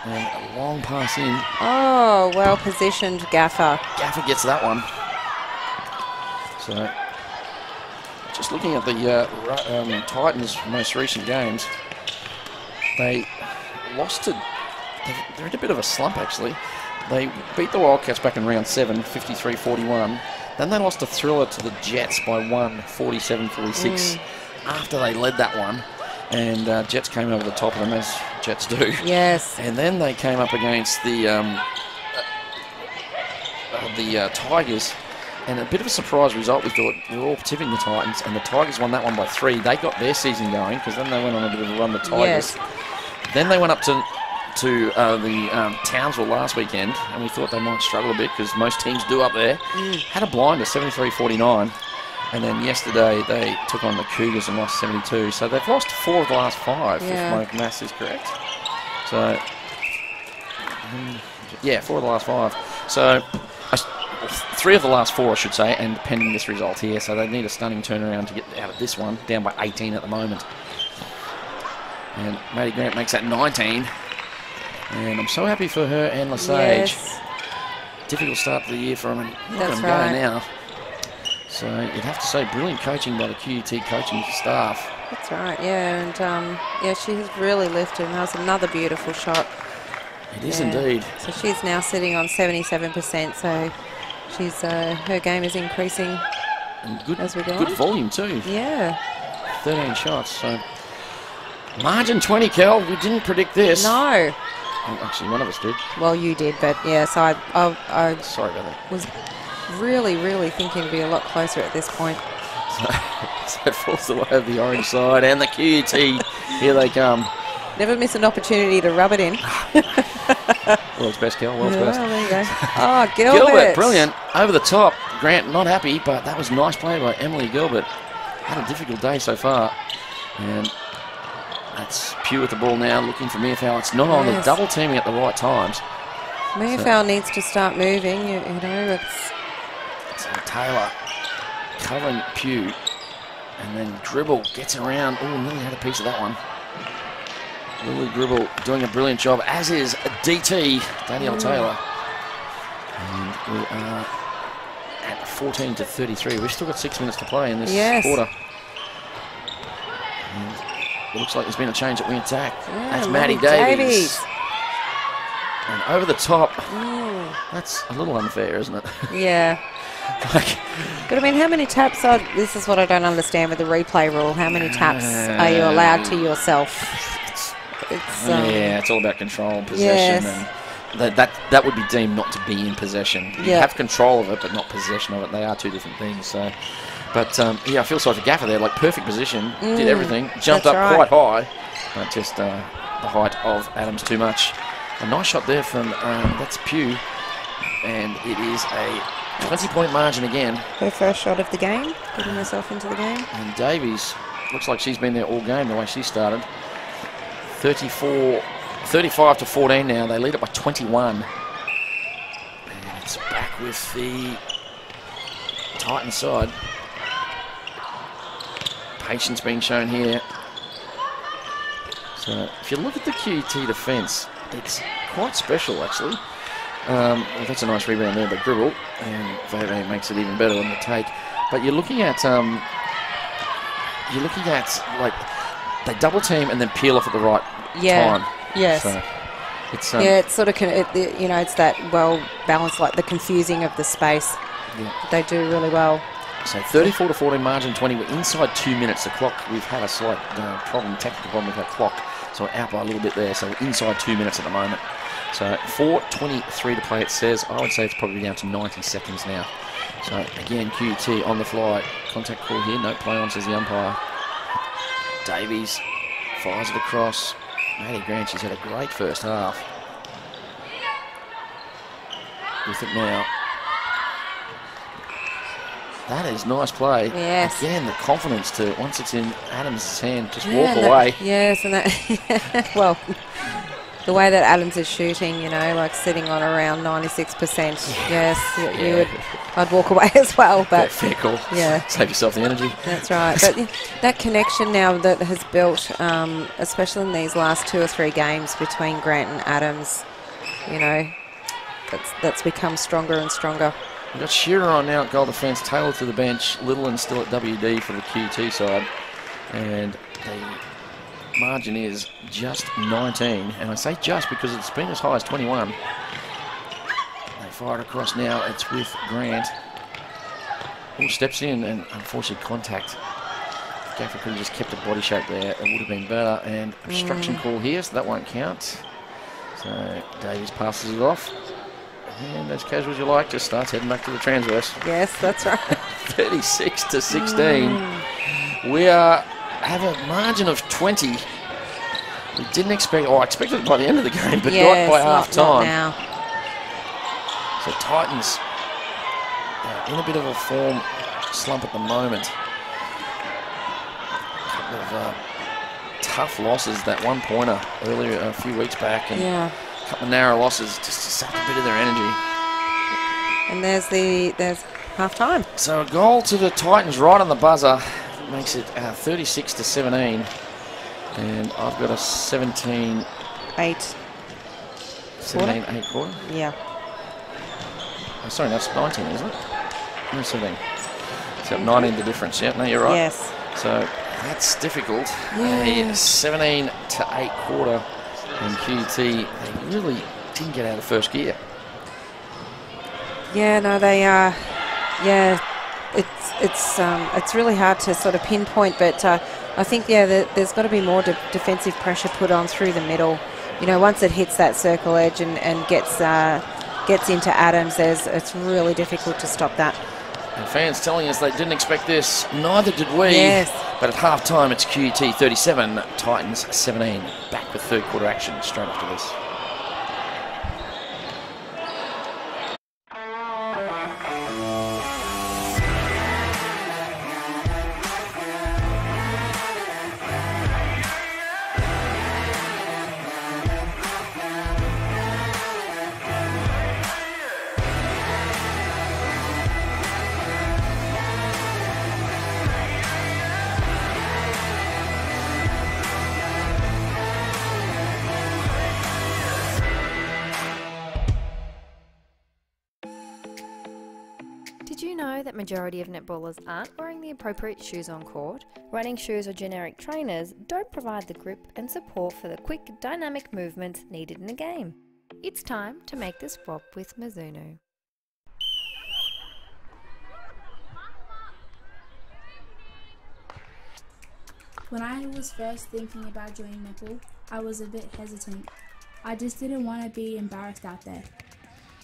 S2: And a long pass in.
S3: Oh, well positioned, Gaffer.
S2: Gaffer gets that one. So just looking at the Titans' most recent games, they lost to... They're in a bit of a slump, actually. They beat the Wildcats back in round 7, 53-41. Then they lost a thriller to the Jets by 1, 47-46, after they led that one. And Jets came over the top of them, as Jets do.
S3: Yes.
S2: And then they came up against the Tigers. And a bit of a surprise result. We thought we were all tipping the Titans, and the Tigers won that one by 3. They got their season going, because then they went on a bit of a run, the Tigers. Yes. Then they went up to the Townsville last weekend, and we thought they might struggle a bit, because most teams do up there. Had a blinder, 73-49. And then yesterday they took on the Cougars and lost 72. So they've lost 4 of the last 5, if my maths is correct. So, 4 of the last 5. So 3 of the last 4, I should say, and pending this result here. So they need a stunning turnaround to get out of this one, down by 18 at the moment. And Maddie Grant makes that 19. And I'm so happy for her and Lesage.
S3: Yes.
S2: Difficult start to the year for them, and look at
S3: That's
S2: them
S3: right.
S2: go now. So you'd have to say brilliant coaching by the QUT coaching staff.
S3: That's right, yeah, and yeah, she has really lifted, and that was another beautiful shot.
S2: It is indeed.
S3: So she's now sitting on 77%, so she's her game is increasing
S2: And good,
S3: as we go
S2: good
S3: on.
S2: volume too.
S3: Yeah.
S2: 13 shots. So margin 20, Kel. We didn't predict this.
S3: No.
S2: Oh, actually, one of us did.
S3: Well, you did, but yeah, so I
S2: Sorry about that.
S3: was really, really thinking it'd be a lot closer at this point.
S2: So it falls away of the orange side, and the QUT, here they come.
S3: Never miss an opportunity to rub it in.
S2: World's best, Kel. World's
S3: Well,
S2: best.
S3: there you go. Oh, Gilbert.
S2: Gilbert, brilliant. Over the top. Grant not happy, but that was nice play by Emily Gilbert. Had a difficult day so far. And that's Pugh with the ball now, looking for Mia Fowl. It's not on. They're
S3: Yes.
S2: double teaming at the right times.
S3: Mayfell needs to start moving, you know,
S2: So Taylor covering Pugh. And then Dribble gets around. Oh, nearly had a piece of that one. Lily Dribble doing a brilliant job, as is DT, Danielle Taylor. And we are at 14 to 33. We've still got 6 minutes to play in this quarter. And it looks like there's been a change at wing attack.
S3: Yeah,
S2: That's Maddie Davies.
S3: Davies.
S2: And over the top. That's a little unfair, isn't it?
S3: Yeah.
S2: Like,
S3: But I mean, how many taps are, this is what I don't understand with the replay rule, how many taps are you allowed to yourself? It's,
S2: yeah, it's all about control and possession.
S3: Yes.
S2: And that would be deemed not to be in possession. You
S3: Yeah.
S2: have control of it, but not possession of it. They are two different things. So, but yeah, I feel sorry for Gaffer there. Like perfect position, did everything, jumped
S3: that's
S2: up
S3: right.
S2: quite high, but just the height of Adams too much. A nice shot there from that's Pugh, and it is a 20-point margin again.
S3: her first shot of the game, getting herself into the game.
S2: And Davies looks like she's been there all game the way she started. 35 to 14 now. They lead it by 21. And it's back with the Titan side. Patience being shown here. So if you look at the QUT defence, it's quite special actually. Well, that's a nice rebound there by Dribble, and Veve makes it even better on the take. But you're looking at like they double team and then peel off at the right time.
S3: Yes.
S2: So it's
S3: Yeah, it's sort of, you know, it's that well balanced, like the confusing of the space.
S2: yeah.
S3: They do really well.
S2: So 34 to 14, margin 20. We're inside 2 minutes. The clock, we've had a slight technical problem with our clock, so we're out by a little bit there. So we're inside 2 minutes at the moment. So 4:23 to play, it says. I would say it's probably down to 90 seconds now. So again, QUT on the fly. Contact call here. No play on, says the umpire. Davies fires it across. Maddie Grant, she's had a great first half. With it now. That is nice play.
S3: Yes.
S2: Again, the confidence to, once it's in Adams' hand, just
S3: Yeah,
S2: walk
S3: and
S2: away.
S3: Yes, and that, well, the way that Adams is shooting, you know, like sitting on around 96%. Yes, you would, I'd walk away as well. But
S2: Fair call.
S3: Yeah.
S2: Save yourself the energy.
S3: that's right. But that connection now that has built, especially in these last 2 or 3 games between Grant and Adams, you know, that's become stronger and stronger.
S2: We've got Shearer on now at goal defence, Taylor to the bench, Littleton still at WD for the QUT side. And the margin is just 19. And I say just because it's been as high as 21. They fire it across now. It's with Grant. Who steps in and unfortunately contact. If Gaffer could have just kept a body shape there, it would have been better. And obstruction call here, so that won't count. So Davies passes it off. And as casual as you like, just starts heading back to the transverse.
S3: Yes, that's right.
S2: 36 to 16. We have a margin of 20. We didn't expect, I expected it by the end of the game, but
S3: Yes,
S2: not by half
S3: not
S2: time.
S3: now.
S2: So Titans in a bit of a form slump at the moment. A couple of tough losses. That one pointer earlier a few weeks back, and
S3: Yeah.
S2: a couple of narrow losses just to sap a bit of their energy.
S3: And there's half time.
S2: So a goal to the Titans right on the buzzer makes it 36-17. And I've got a 17...
S3: 8.
S2: 17-8 quarter?
S3: Yeah.
S2: Oh, sorry, that's 19, isn't it? No, 17. So 19 the difference, yeah? No, you're right.
S3: Yes.
S2: So that's difficult.
S3: Yeah.
S2: A 17-8 quarter. And QUT, they really didn't get out of first gear.
S3: Yeah, no, they are. Yeah, it's really hard to sort of pinpoint, but I think there's got to be more defensive pressure put on through the middle. You know, once it hits that circle edge and gets into Adams, it's really difficult to stop that.
S2: And fans telling us they didn't expect this. Neither did we.
S3: Yes.
S2: But at half time, it's QUT 37, Titans 17. Back with third quarter action straight after this.
S5: Did you know that majority of netballers aren't wearing the appropriate shoes on court? Running shoes or generic trainers don't provide the grip and support for the quick, dynamic movements needed in a game. It's time to make the swap with Mizuno.
S6: When I was first thinking about joining netball, I was a bit hesitant. I just didn't want to be embarrassed out there.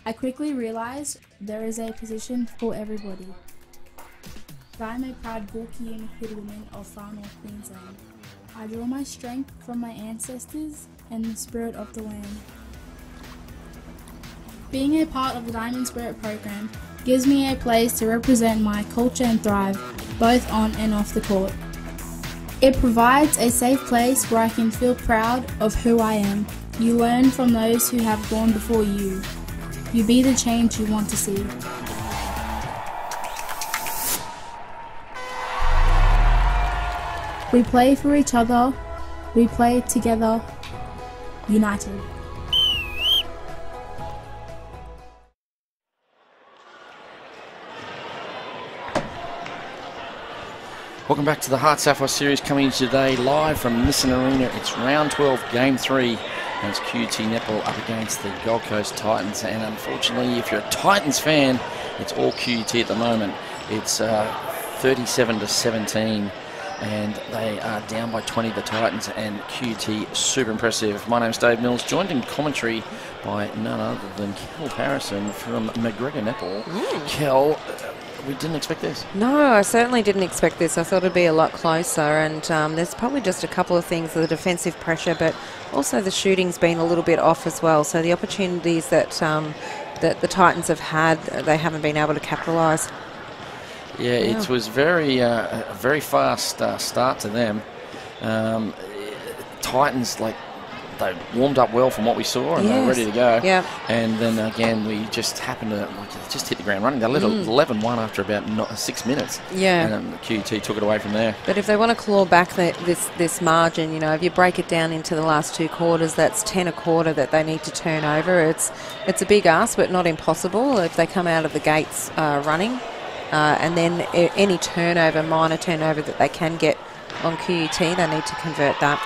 S6: I quickly realized there is a position for everybody. I am a proud Gawkey and Hood woman of Far North Queensland. I draw my strength from my ancestors and the spirit of the land. Being a part of the Diamond Spirit program gives me a place to represent my culture and thrive, both on and off the court. It provides a safe place where I can feel proud of who I am. You learn from those who have gone before you. You be the change you want to see. We play for each other. We play together, united.
S2: Welcome back to the HART Sapphire series, coming today live from Nissan Arena. It's round 12, game 3. And it's QUT Netball up against the Gold Coast Titans. And unfortunately, if you're a Titans fan, it's all QUT at the moment. It's 37-17. And they are down by 20, the Titans, and QUT super impressive. My name's Dave Mills, joined in commentary by none other than Kel Harrison from McGregor Netball. Kel, we didn't expect this.
S3: No, I certainly didn't expect this. I thought it'd be a lot closer, and there's probably just a couple of things, the defensive pressure, but also the shooting's been a little bit off as well. So the opportunities that the Titans have had, they haven't been able to capitalise.
S2: Yeah, it was very fast start to them. Titans, they warmed up well from what we saw, and they were ready to go. Yeah. And then again, we just happened to just hit the ground running. They led 11-1 after about 6 minutes. Yeah. And QUT took it away from there. But
S3: if they want to claw back this margin, you know, if you break it down into the last 2 quarters, that's 10 a quarter that they need to turn over. It's a big ask, but not impossible if they come out of the gates running. And then any minor turnover that they can get on QUT, they need to convert that.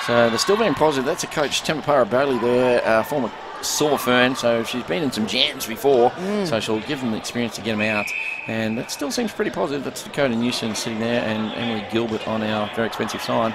S2: So they're still being positive. That's a coach, Tempapara Bailey there, former Silver Fern, so she's been in some jams before, so she'll give them the experience to get them out. And it still seems pretty positive. That's Dakota Newson sitting there and Emily Gilbert on our very expensive sign.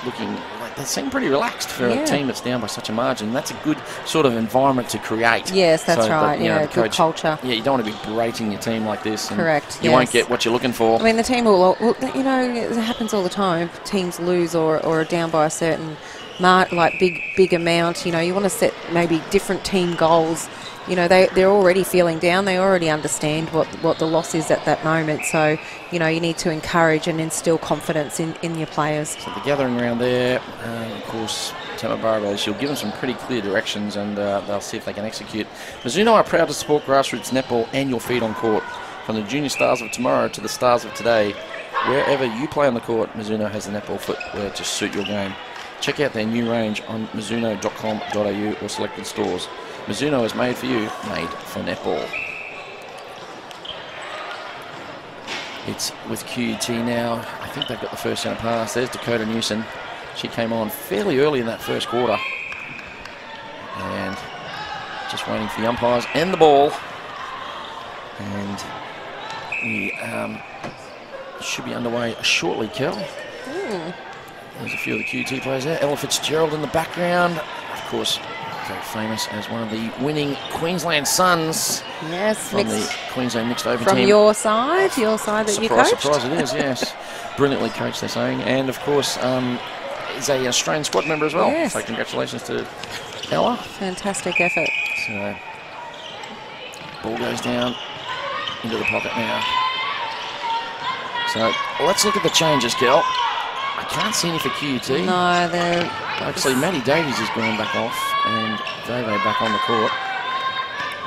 S2: Looking like they seem pretty relaxed for a team that's down by such a margin. That's a good sort of environment to create.
S3: Yes, that's right. Good coach, culture.
S2: Yeah, you don't want to be berating your team like this. And
S3: correct.
S2: You won't get what you're looking for.
S3: I mean, the team will, you know, it happens all the time. If teams lose or are down by a certain big amount, you know, you want to set maybe different team goals you know, they're already feeling down. They already understand what the loss is at that moment. So, you know, you need to encourage and instill confidence in your players.
S2: So the gathering round there, of course, Tamabara, she'll give them some pretty clear directions, and they'll see if they can execute. Mizuno are proud to support grassroots netball and your feet on court. From the junior stars of tomorrow to the stars of today, wherever you play on the court, Mizuno has the netball footwear to suit your game. Check out their new range on mizuno.com.au or selected stores. Mizuno is made for you, made for netball. It's with QUT now. I think they've got the first centre pass. There's Dakota Newson. She came on fairly early in that first quarter. And just waiting for the umpires and the ball. And we should be underway shortly, Kel. There's a few of the QUT players there. Ella Fitzgerald in the background. Of course, very famous as one of the winning Queensland Suns.
S3: Yes,
S2: from the Queensland Mixed Open
S3: from
S2: team.
S3: Your side that you coached.
S2: Surprise it is, yes. Brilliantly coached, they're saying. And, of course, is a Australian squad member as well.
S3: Yes.
S2: So congratulations to Ella.
S3: Fantastic effort.
S2: So, ball goes down into the pocket now. So, let's look at the changes, Kel. I can't see any for QUT.
S3: No, they're...
S2: Actually, Maddie Davies has gone back off, and Veve back on the court.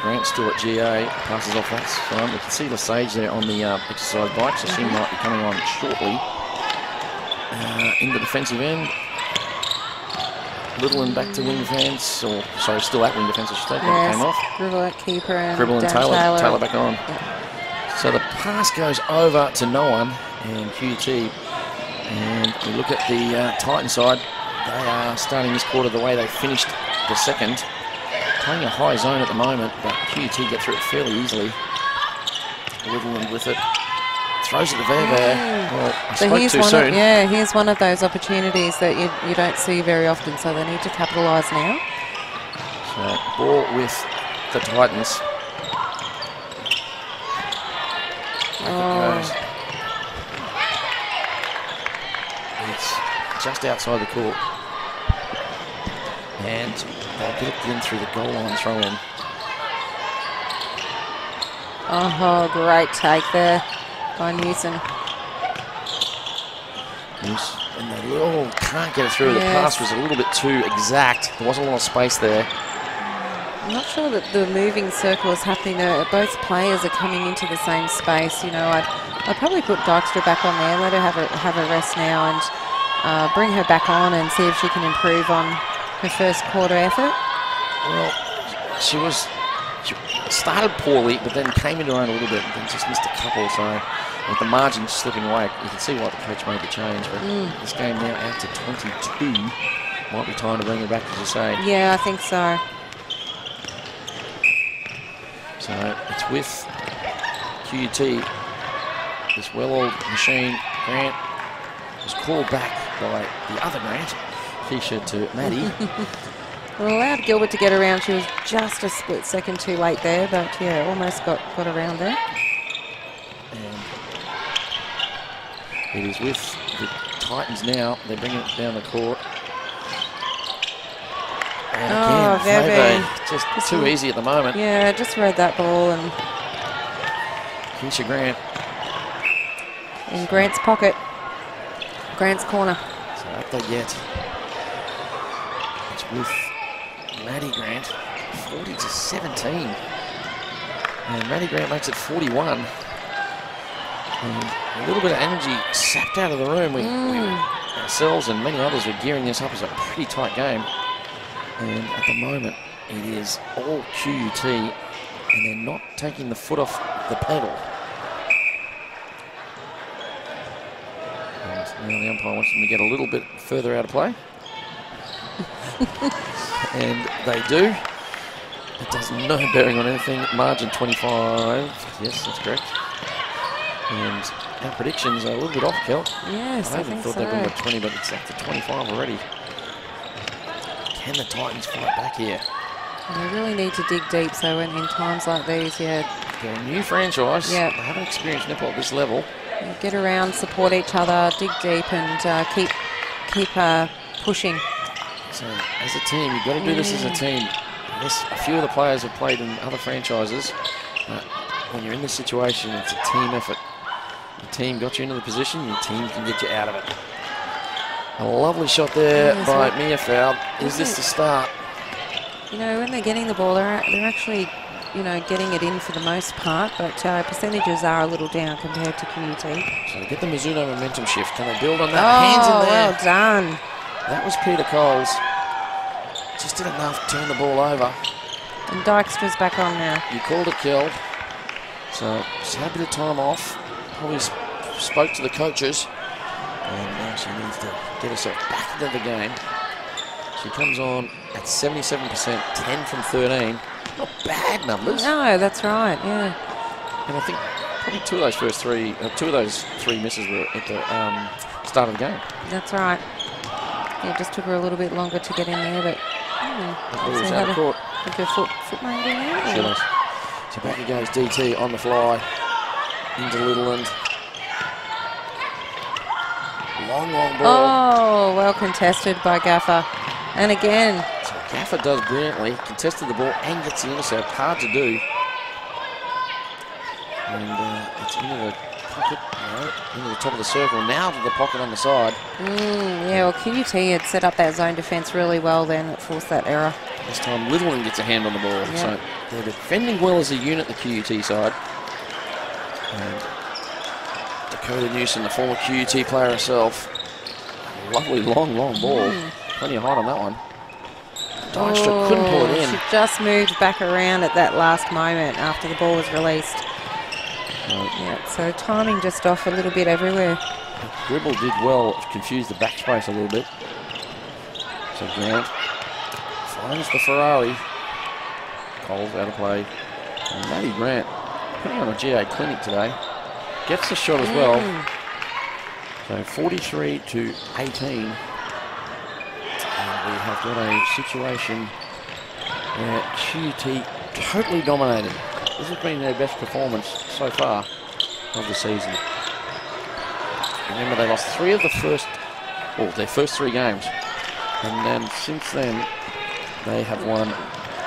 S2: Grant still at GA, passes off that side. We can see Lesage there on the exercise bike, so she might be coming on shortly. In the defensive end, Littleton back to wing defence, or sorry, still at wing defence, I should say.
S3: Yes,
S2: Came off.
S3: Gribble at keeper and
S2: Gribble and Taylor back on.
S3: Yep.
S2: So the pass goes over to no one, and QUT. And we look at the Titan side. They are starting this quarter the way they finished the second. Playing a high zone at the moment, but QUT get through it fairly easily. Littleton with it. Throws it to Veve. Well, I spoke too soon.
S3: Here's one of those opportunities that you don't see very often, so they need to capitalise now.
S2: So, ball with the Titans. It It's just outside the court. And they'll get it in through the goal line throw in.
S3: Oh, great take there by Newson.
S2: And they can't get it through. The pass was a little bit too exact. There wasn't a lot of space there.
S3: I'm not sure that the moving circle is happening. Both players are coming into the same space. You know, I'd probably put Dykstra back on there, let her have a rest now, and bring her back on and see if she can improve on her first quarter effort.
S2: Well, she started poorly, but then came into her own a little bit and then just missed a couple. So with the margin slipping away, you can see why the coach made the change. But this game now out to 22. Might be time to bring her back, as you say.
S3: Yeah, I think so.
S2: So it's with QUT, this well-oiled machine. Grant was called back by the other Grant, Keisha to Maddie.
S3: Well, allowed Gilbert to get around. She was just a split second too late there, but yeah, almost got around there.
S2: And it is with the Titans now. They're bringing it down the court. And again, just too easy at the moment.
S3: Yeah, just read that ball and
S2: Keisha Grant.
S3: In Grant's pocket. Grant's corner.
S2: So up they get. It's with Maddie Grant, 40-17. And Maddie Grant makes it 41. And a little bit of energy sapped out of the room. We ourselves and many others were gearing this up as a pretty tight game. And at the moment, it is all QUT, and they're not taking the foot off the pedal. And now the umpire wants them to get a little bit further out of play. And they do. It does no bearing on anything. Margin 25. Yes, that's correct. And our predictions are a little bit off, Kel.
S3: Yes, I think
S2: thought they'd bring it 20, but it's up to 25 already. Can the Titans fight back here?
S3: They really need to dig deep, so in times like these, they're
S2: a new franchise. They haven't experienced netball at this level.
S3: Get around, support each other, dig deep, and keep pushing.
S2: So, as a team, you've got to do this as a team. Yes, a few of the players have played in other franchises. When you're in this situation, it's a team effort. The team got you into the position, your team can get you out of it. A lovely shot there by Mia Fowl. Is this the start?
S3: You know, when they're getting the ball, they're actually, you know, getting it in for the most part, but percentages are a little down compared to QUT.
S2: So they get the Mizuno momentum shift. Can they build on that? Hands in there.
S3: Well done.
S2: That was Peter Coles. Just did enough to turn the ball over.
S3: And Dykstra's back on now.
S2: You called it, Kel. So she's had a bit of time off. Probably spoke to the coaches. And now she needs to get herself back into the game. She comes on at 77%, 10 from 13. Not bad numbers.
S3: No, that's right, yeah.
S2: And I think probably two of those three misses were at the start of the game.
S3: That's right. Yeah, it just took her a little bit longer to get in there, but
S2: It was out of court.
S3: Think her foot may be out.
S2: She does. So back it goes DT on the fly into Littleland. Long ball.
S3: Oh, well contested by Gaffer. And again.
S2: So Gaffer does brilliantly. Contested the ball and gets the intercept. Hard to do. And it's into the pocket. No, into the top of the circle. Now to the pocket on the side.
S3: Yeah, well, QUT had set up that zone defence really well then. That forced that error.
S2: This time Littleland gets a hand on the ball.
S3: Yeah.
S2: So they're defending well as a unit, the QUT side. And Dakota Newsom, the former QUT player herself. Lovely long ball. Plenty of height on that one. Dykstra couldn't pull it in.
S3: She just moved back around at that last moment after the ball was released. Yeah, so timing just off a little bit everywhere.
S2: Gribble did well, confused the backspace a little bit. So Grant finds the Ferrari. Cole's out of play. And Maddie Grant, putting on a GA clinic today, gets the shot as well. So 43 to 18. And we have got a situation where QUT totally dominated. This has been their best performance so far of the season. Remember, they lost their first three games. And then since then, they have won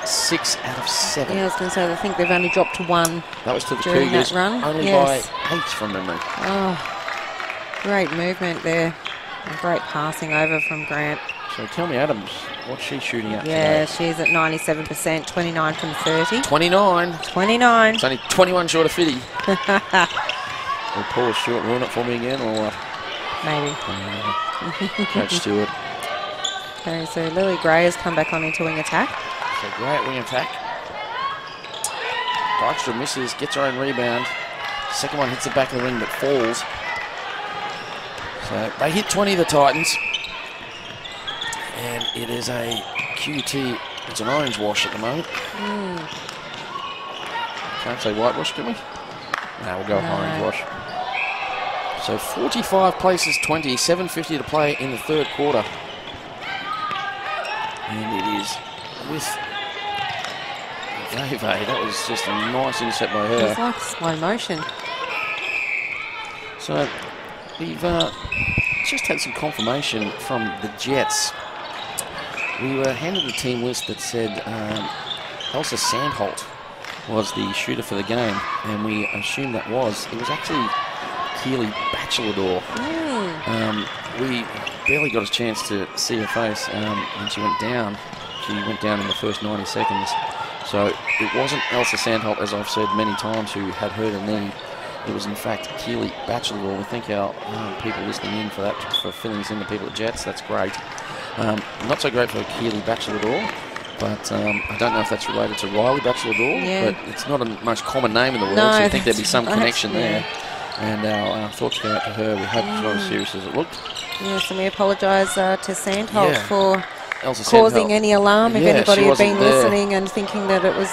S2: 6 out of 7.
S3: Yeah, I was going to say, I think they've only dropped to 1.
S2: That was to the
S3: during
S2: Cougars,
S3: that run.
S2: only
S3: Yes.
S2: by 8 from memory.
S3: Oh, great movement there. And great passing over from Grant.
S2: So tell me, Adams, what's she shooting at
S3: Yeah,
S2: today?
S3: she's at 97%, 29 from 30.
S2: 29.
S3: 29.
S2: It's only 21 short of 50. Will Paul Stewart ruin it for me again, or what?
S3: Maybe.
S2: Coach Stewart.
S3: Okay, so Lily Gray has come back on into wing attack.
S2: So great wing attack. Dykstra misses, gets her own rebound. Second one hits the back of the ring but falls. So they hit 20, the Titans. And it is a QUT, it's an orange wash at the moment. Can't say whitewash, can we? No, we'll go with orange wash. So 45 places 20, 7:50 to play in the third quarter. And it is with Veve. That was just a nice intercept by her.
S3: It's like slow motion.
S2: So we've just had some confirmation from the Jets. We were handed a team list that said Elsa Sandholt was the shooter for the game, and we assumed that was. It was actually Keely Bachelador. We barely got a chance to see her face when she went down. She went down in the first 90 seconds. So it wasn't Elsa Sandholt, as I've said many times, who had hurt her knee. It was in fact Keely Bachelador. We thank our people listening in for that, for filling us in, the people at Jets. That's great. Not so great for Keely Bachelador, but I don't know if that's related to Riley Bachelador, but it's not a most common name in the world, so I think there'd be some connection there. And our thoughts go out to her. We hope it's not as serious as it looked.
S3: Yes, and we apologise to Sandholt for
S2: Elsa
S3: causing
S2: Sandholt.
S3: any alarm if
S2: Yeah,
S3: anybody
S2: she
S3: had been
S2: wasn't there.
S3: listening and thinking that it was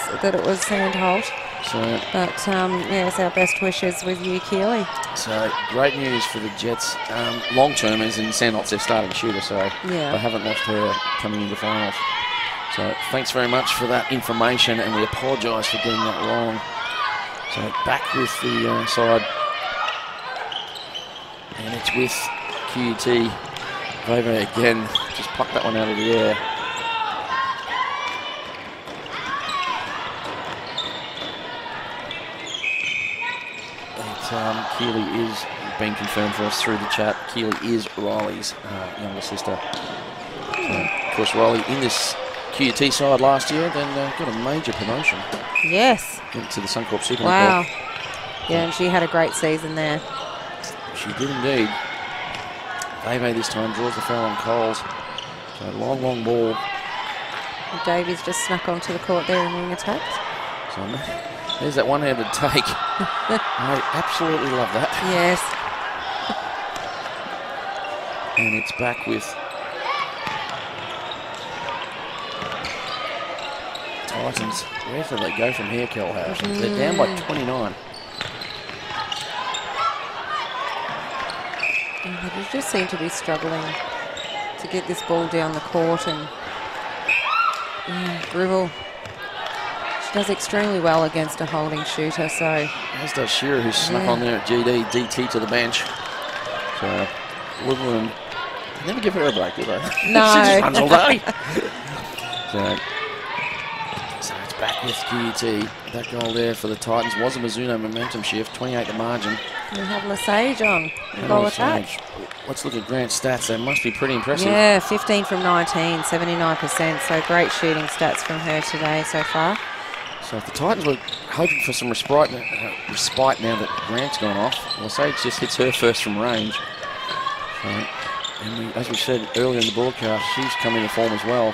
S3: Sandholt.
S2: So,
S3: But yes, our best wishes with you, Keely.
S2: so great news for the Jets. Long term is in Sandholt's their starting shooter, so
S3: Yeah.
S2: they haven't lost her coming into finals. So thanks very much for that information, and we apologise for getting that wrong. So back with the side, and it's with QUT. Veve again, just plucked that one out of the air. Keely is being confirmed for us through the chat. Keely is Riley's younger sister. Of course, Riley in this QUT side last year, then got a major promotion.
S3: Yes.
S2: Into the Suncorp Super.
S3: Wow. Yeah, and she had a great season there.
S2: She did indeed. Veve this time draws the foul on Coles. So long, long ball.
S3: Davies just snuck onto the court there and wing attacked.
S2: So there's that one-handed take. I absolutely love that.
S3: Yes.
S2: And it's back with Titans. Where do they go from here, Kel House? They're down by 29.
S3: They just seem to be struggling to get this ball down the court, and Gribble, she does extremely well against a holding shooter, so.
S2: As does Shearer, who snuck on there at GD, DT to the bench. So Woodland, they never give her a break, do they?
S3: No.
S2: She just runs all day. So it's back with QUT. That goal there for the Titans was a Mizuno momentum shift, 28 the margin.
S3: We have Lesage on goal attack.
S2: Let's look at Grant's stats. They must be pretty impressive.
S3: Yeah, 15 from 19, 79%. So great shooting stats from her today so far.
S2: So if the Titans were hoping for some respite now that Grant's gone off, Lesage just hits her first from range. So, and as we said earlier in the broadcast, she's come into form as well.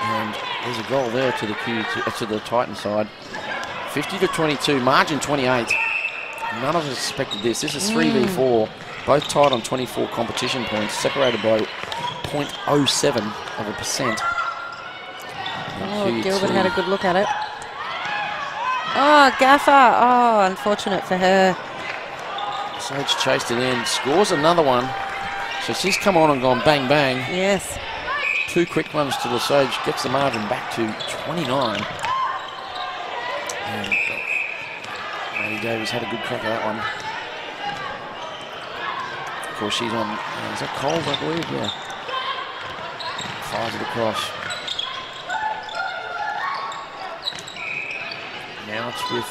S2: And there's a goal there to the to the Titan side. 50-22, margin 28. None of us expected this. This is 3v4, both tied on 24 competition points, separated by 0.07%.
S3: Oh, Gilbert had a good look at it. Oh, Gaffer. Oh, unfortunate for her.
S2: Sage chased it in, scores another one. So she's come on and gone bang, bang.
S3: Yes.
S2: Two quick ones to Lesage, gets the margin back to 29. And Maddie Davies had a good crack at that one. Of course, she's on, is that Coles, I believe? Yeah. Fires it across. Now it's with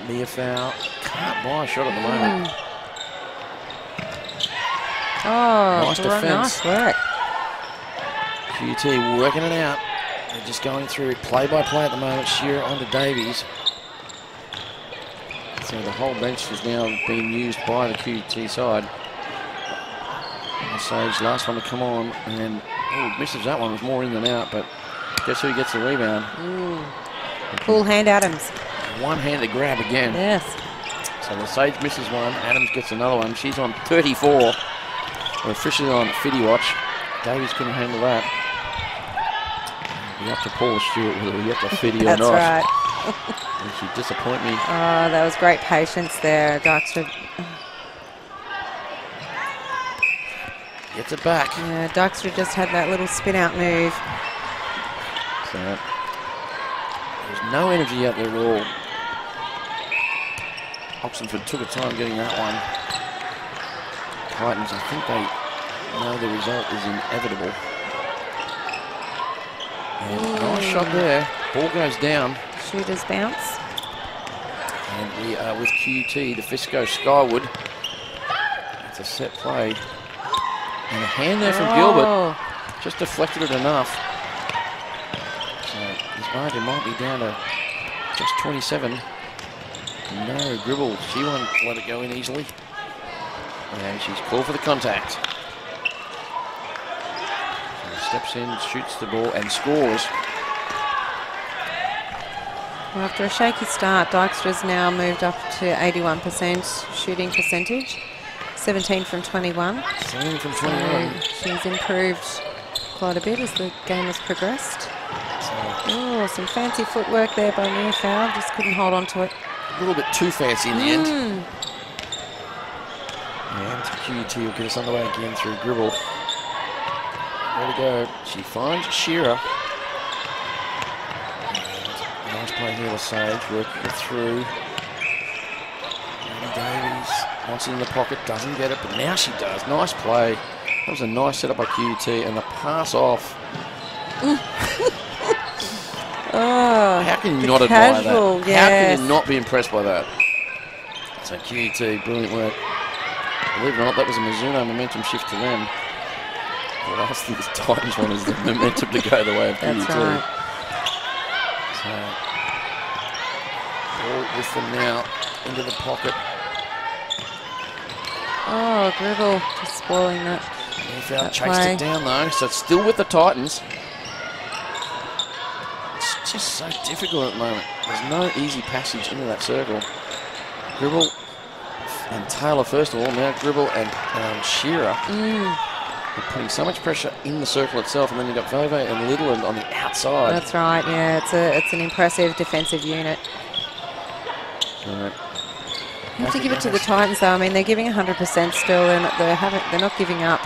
S2: Mia Fowl. Can't buy a shot at the moment.
S3: Oh,
S2: nice defense.
S3: Nice work.
S2: QUT working it out. They're just going through play-by-play at the moment. Shearer onto Davies. So the whole bench is now being used by the QUT side. Sage, last one to come on, and misses that one. It was more in than out, but guess who gets the rebound?
S3: Cool hand, Adams.
S2: One-handed grab again.
S3: Yes. So
S2: the Sage misses one. Adams gets another one. She's on 34. We're officially on Fiddy watch. Davies couldn't handle that. You have to Paula Stewart whether you have to Fiddy or not.
S3: That's right.
S2: And she disappoint me.
S3: Oh, that was great patience there, Dykstra.
S2: Gets it back.
S3: Yeah, Dykstra just had that little spin-out move.
S2: So there's no energy out there at all. Oxenford took a time getting that one. Titans, I think they know the result is inevitable. And nice shot there. Ball goes down.
S3: Shooter's bounce.
S2: And we are with QUT, the Fisco Skyward. It's a set play. And a hand there from Gilbert. Just deflected it enough. So his margin might be down to just 27. No, Gribble, she won't let it go in easily. And she's called for the contact. So steps in, shoots the ball and scores.
S3: Well, after a shaky start, Dykstra's now moved up to 81% shooting percentage. 17 from 21.
S2: 17 from 21.
S3: So she's improved quite a bit as the game has progressed. Oh, some fancy footwork there by Mia Fowl. Just couldn't hold on to it.
S2: A little bit too fancy in the end. And QUT will get us underway again through Gribble. Way to go. She finds Shearer. And nice play here with Sage, working it through. Maddie Davies wants it in the pocket, doesn't get it, but now she does. Nice play. That was a nice setup by QUT, and the pass off.
S3: Oh,
S2: how can you not admire that?
S3: yes.
S2: How can you not be impressed by that? So QUT, brilliant work. Believe it or not, that was a Mizuno momentum shift to them. The last thing this Titans want is the momentum to go the way of QUT.
S3: That's right.
S2: So, ball with them now into the pocket.
S3: Oh, Gribble just spoiling that.
S2: Newfound chased it down though, so it's still with the Titans. It's just so difficult at the moment. There's no easy passage into that circle. Gribble and Taylor first of all, now Gribble and Shearer. They're putting so much pressure in the circle itself, and then you've got Vove and Littleland on the outside.
S3: That's right, yeah, it's an impressive defensive unit.
S2: Right.
S3: You have to give it to the Titans though. I mean, they're giving 100% still. They're not giving up.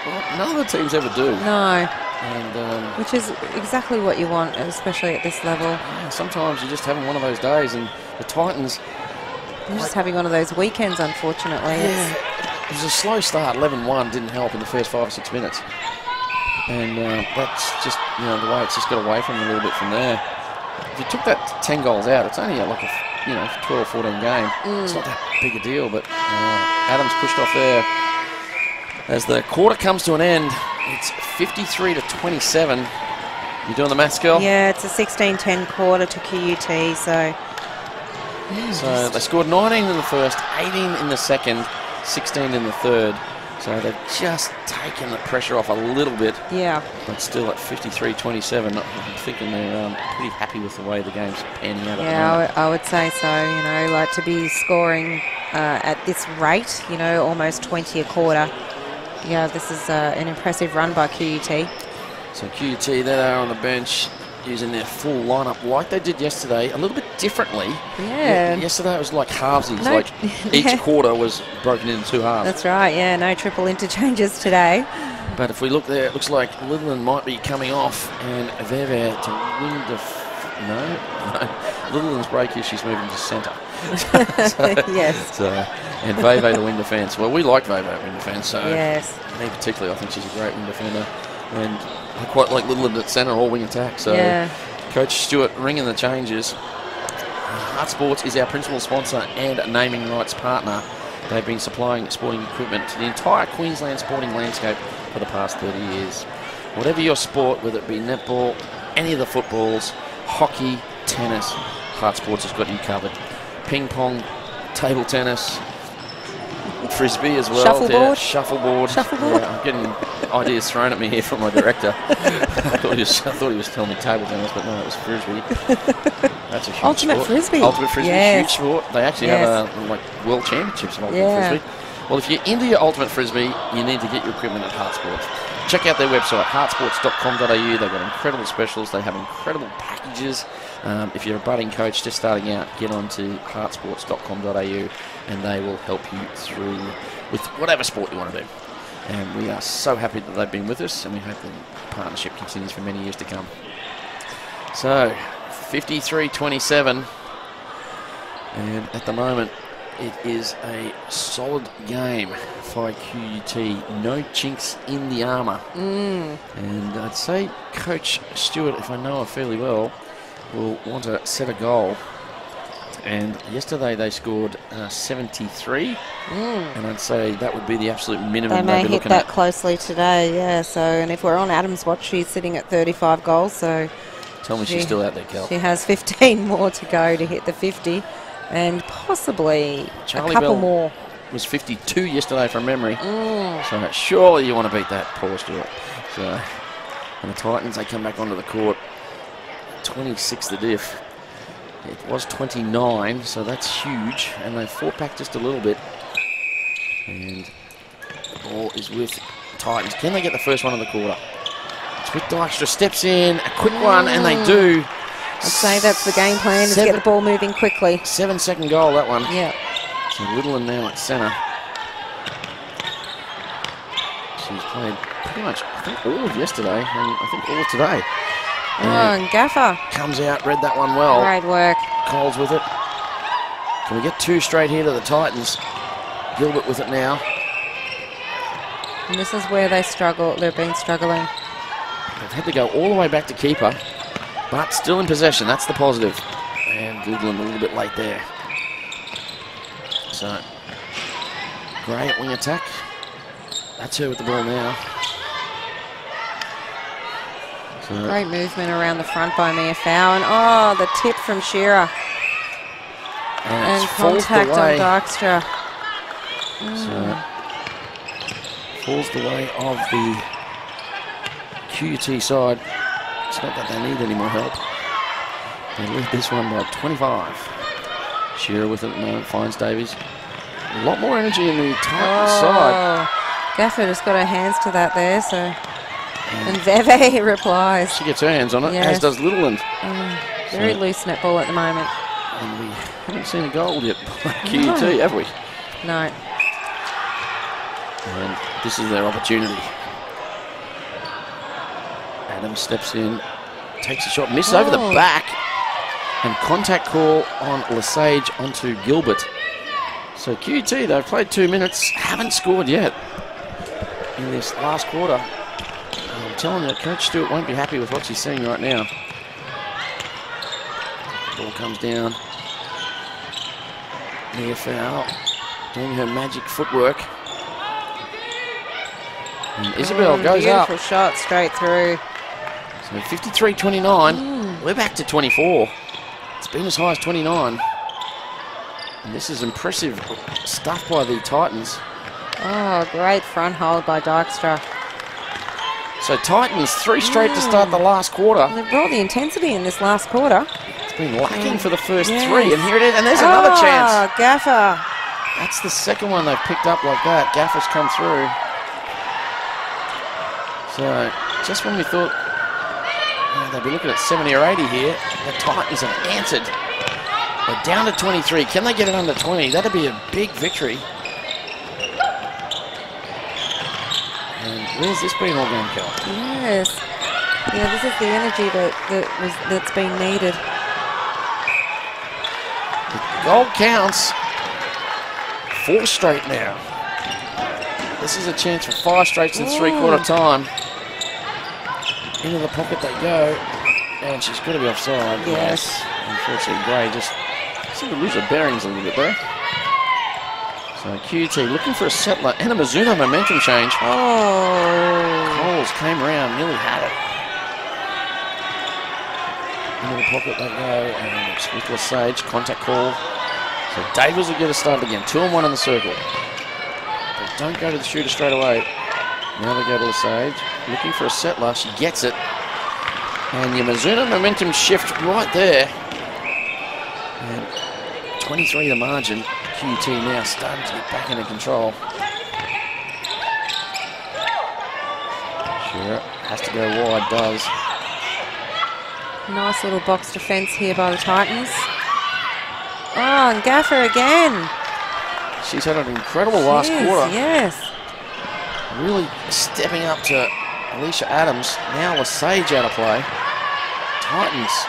S2: Well, none of the teams ever do.
S3: No.
S2: And
S3: which is exactly what you want, especially at this level.
S2: Yeah, sometimes you're just having one of those days, and the Titans...
S3: They're just having one of those weekends, unfortunately.
S2: Yeah. It was a slow start. 11-1 didn't help in the first 5 or 6 minutes. And that's just, the way it's just got away from them a little bit from there. If you took that 10 goals out, it's only like a 12, 14 game. It's not that big a deal, but Adams pushed off there. As the quarter comes to an end, it's 53-27. You doing the maths, girl?
S3: Yeah, it's a 16-10 quarter to QUT, so...
S2: So they scored 19 in the first, 18 in the second, 16 in the third. So they've just taken the pressure off a little bit.
S3: Yeah.
S2: But still at 53-27, I'm thinking they're pretty happy with the way the game's panning out.
S3: Yeah, I would say so. Like to be scoring at this rate, almost 20 a quarter. Yeah, this is an impressive run by QUT.
S2: So QUT, there they are on the bench, using their full lineup like they did yesterday, a little bit differently.
S3: Yeah.
S2: Yesterday it was like halvesies, each quarter was broken into 2 halves.
S3: That's right, yeah, no triple interchanges today.
S2: But if we look there, it looks like Littleland might be coming off, and Veve to win the... No. Littleland's break here, she's moving to centre.
S3: Yes.
S2: And Veve to win defence. Well, we like Veve at win defence, so
S3: yes.
S2: Me particularly, I think she's a great wing defender. And I quite like Littleland at centre or wing attack. So Coach Stewart ringing the changes. HART Sports is our principal sponsor and naming rights partner. They've been supplying sporting equipment to the entire Queensland sporting landscape for the past 30 years. Whatever your sport, whether it be netball, any of the footballs, hockey, tennis, HART Sports has got you covered. Ping pong, table tennis, frisbee as well.
S3: Shuffleboard.
S2: Shuffleboard. Yeah, I'm getting ideas thrown at me here from my director. I thought he was telling me table tennis, but no, it was frisbee. That's a huge
S3: Ultimate
S2: sport.
S3: Frisbee.
S2: Ultimate Frisbee,
S3: yes.
S2: huge sport. They actually have world championships of Ultimate Frisbee. Well, if you're into your Ultimate Frisbee, you need to get your equipment at HART Sports. Check out their website, heartsports.com.au. They've got incredible specials. They have incredible packages. If you're a budding coach just starting out, get on to heartsports.com.au and they will help you through with whatever sport you want to do. And we are so happy that they've been with us, and we hope the partnership continues for many years to come. So, 53-27, and at the moment, it is a solid game for QUT. No chinks in the armour. And I'd say Coach Stewart, if I know her fairly well, will want to set a goal. And yesterday they scored 73. And I'd say that would be the absolute minimum
S3: they may
S2: they'd be
S3: hit
S2: looking
S3: that
S2: at.
S3: closely today, yeah. So, and if we're on Adam's watch, she's sitting at 35 goals. So
S2: Tell me she's still out there, Kel.
S3: she has 15 more to go to hit the 50. And possibly
S2: Charlie
S3: a couple
S2: Bell
S3: more.
S2: Was 52 yesterday from memory. So surely you want to beat that, Paul Stewart. So, and the Titans, they come back onto the court. 26 the diff. It was 29, so that's huge. And they fought back just a little bit. And the ball is with Titans. Can they get the first one of the quarter? It's with Dykstra. Steps in, a quick one, and they do.
S3: I'd say that's the game plan, is get the ball moving quickly.
S2: 7-second goal, that one.
S3: Yeah.
S2: So Littleland now at centre. She's played pretty much, I think, all of yesterday, and I think all of today.
S3: And Gaffer
S2: comes out, read that one well.
S3: Great work.
S2: Coles with it. Can we get 2 straight here to the Titans? Gilbert with it now.
S3: And this is where they struggle. They've been struggling.
S2: They've had to go all the way back to keeper. But still in possession, that's the positive. And Googling a little bit late there. So, Gray at wing attack. That's her with the ball now. So,
S3: Great movement around the front by Mia Fow. And oh, the tip from Shearer. And contact on Dykstra.
S2: So, falls the way of the QUT side. It's not that they need any more help. They lead this one by 25. Shearer with it at the moment, finds Davies. A lot more energy in the Titans side.
S3: Gaffer just got her hands to that there, so. And Veve replies.
S2: She gets her hands on it,
S3: yes.
S2: as does Littleland.
S3: Very loose netball at the moment.
S2: And we haven't seen a goal yet by QUT, have we?
S3: No.
S2: And this is their opportunity. Adams steps in, takes a shot, misses over the back, and contact call on Lesage onto Gilbert. So QUT, they've played 2 minutes, haven't scored yet in this last quarter. And I'm telling you, Coach Stewart won't be happy with what she's seeing right now. Ball comes down. Mia Fowl doing her magic footwork. And Isabel goes up.
S3: Beautiful shot straight through.
S2: So 53-29. We're back to 24. It's been as high as 29. And this is impressive stuff by the Titans.
S3: Oh, great front hold by Dykstra.
S2: So Titans 3 straight to start the last quarter.
S3: They've brought the intensity in this last quarter.
S2: It's been lacking for the first 3, and here it is. And there's another chance.
S3: Gaffer.
S2: That's the second one they've picked up like that. Gaffer's come through. So just when we thought they'd be looking at 70 or 80 here, the Titans have answered. They're down to 23. Can they get it under 20? That'd be a big victory. And where's this been all game, Kel?
S3: Yes. Yeah, this is the energy that's been needed.
S2: The goal counts. 4 straight now. This is a chance for 5 straight in 3/4 time. Into the pocket they go. And she's got to be offside.
S3: Yes.
S2: Unfortunately, Gray just seemed to lose her bearings a little bit there. So QUT looking for a settler and a Mizuno momentum change. Coles came around, nearly had it. Into the pocket they go, and it's with Lesage, contact call. So Davies will get us started again. 2 and 1 in the circle. They don't go to the shooter straight away. Now they go to Lesage, looking for a settler. She gets it. And your Mizuno momentum shift right there. And 23 the margin. QUT now starting to get back into control. Sure, has to go wide, does.
S3: Nice little box defence here by the Titans. Oh, and Gaffer again.
S2: She's had an incredible last quarter.
S3: Yes.
S2: Really stepping up to Alicia Adams. Now Lesage out of play. Titans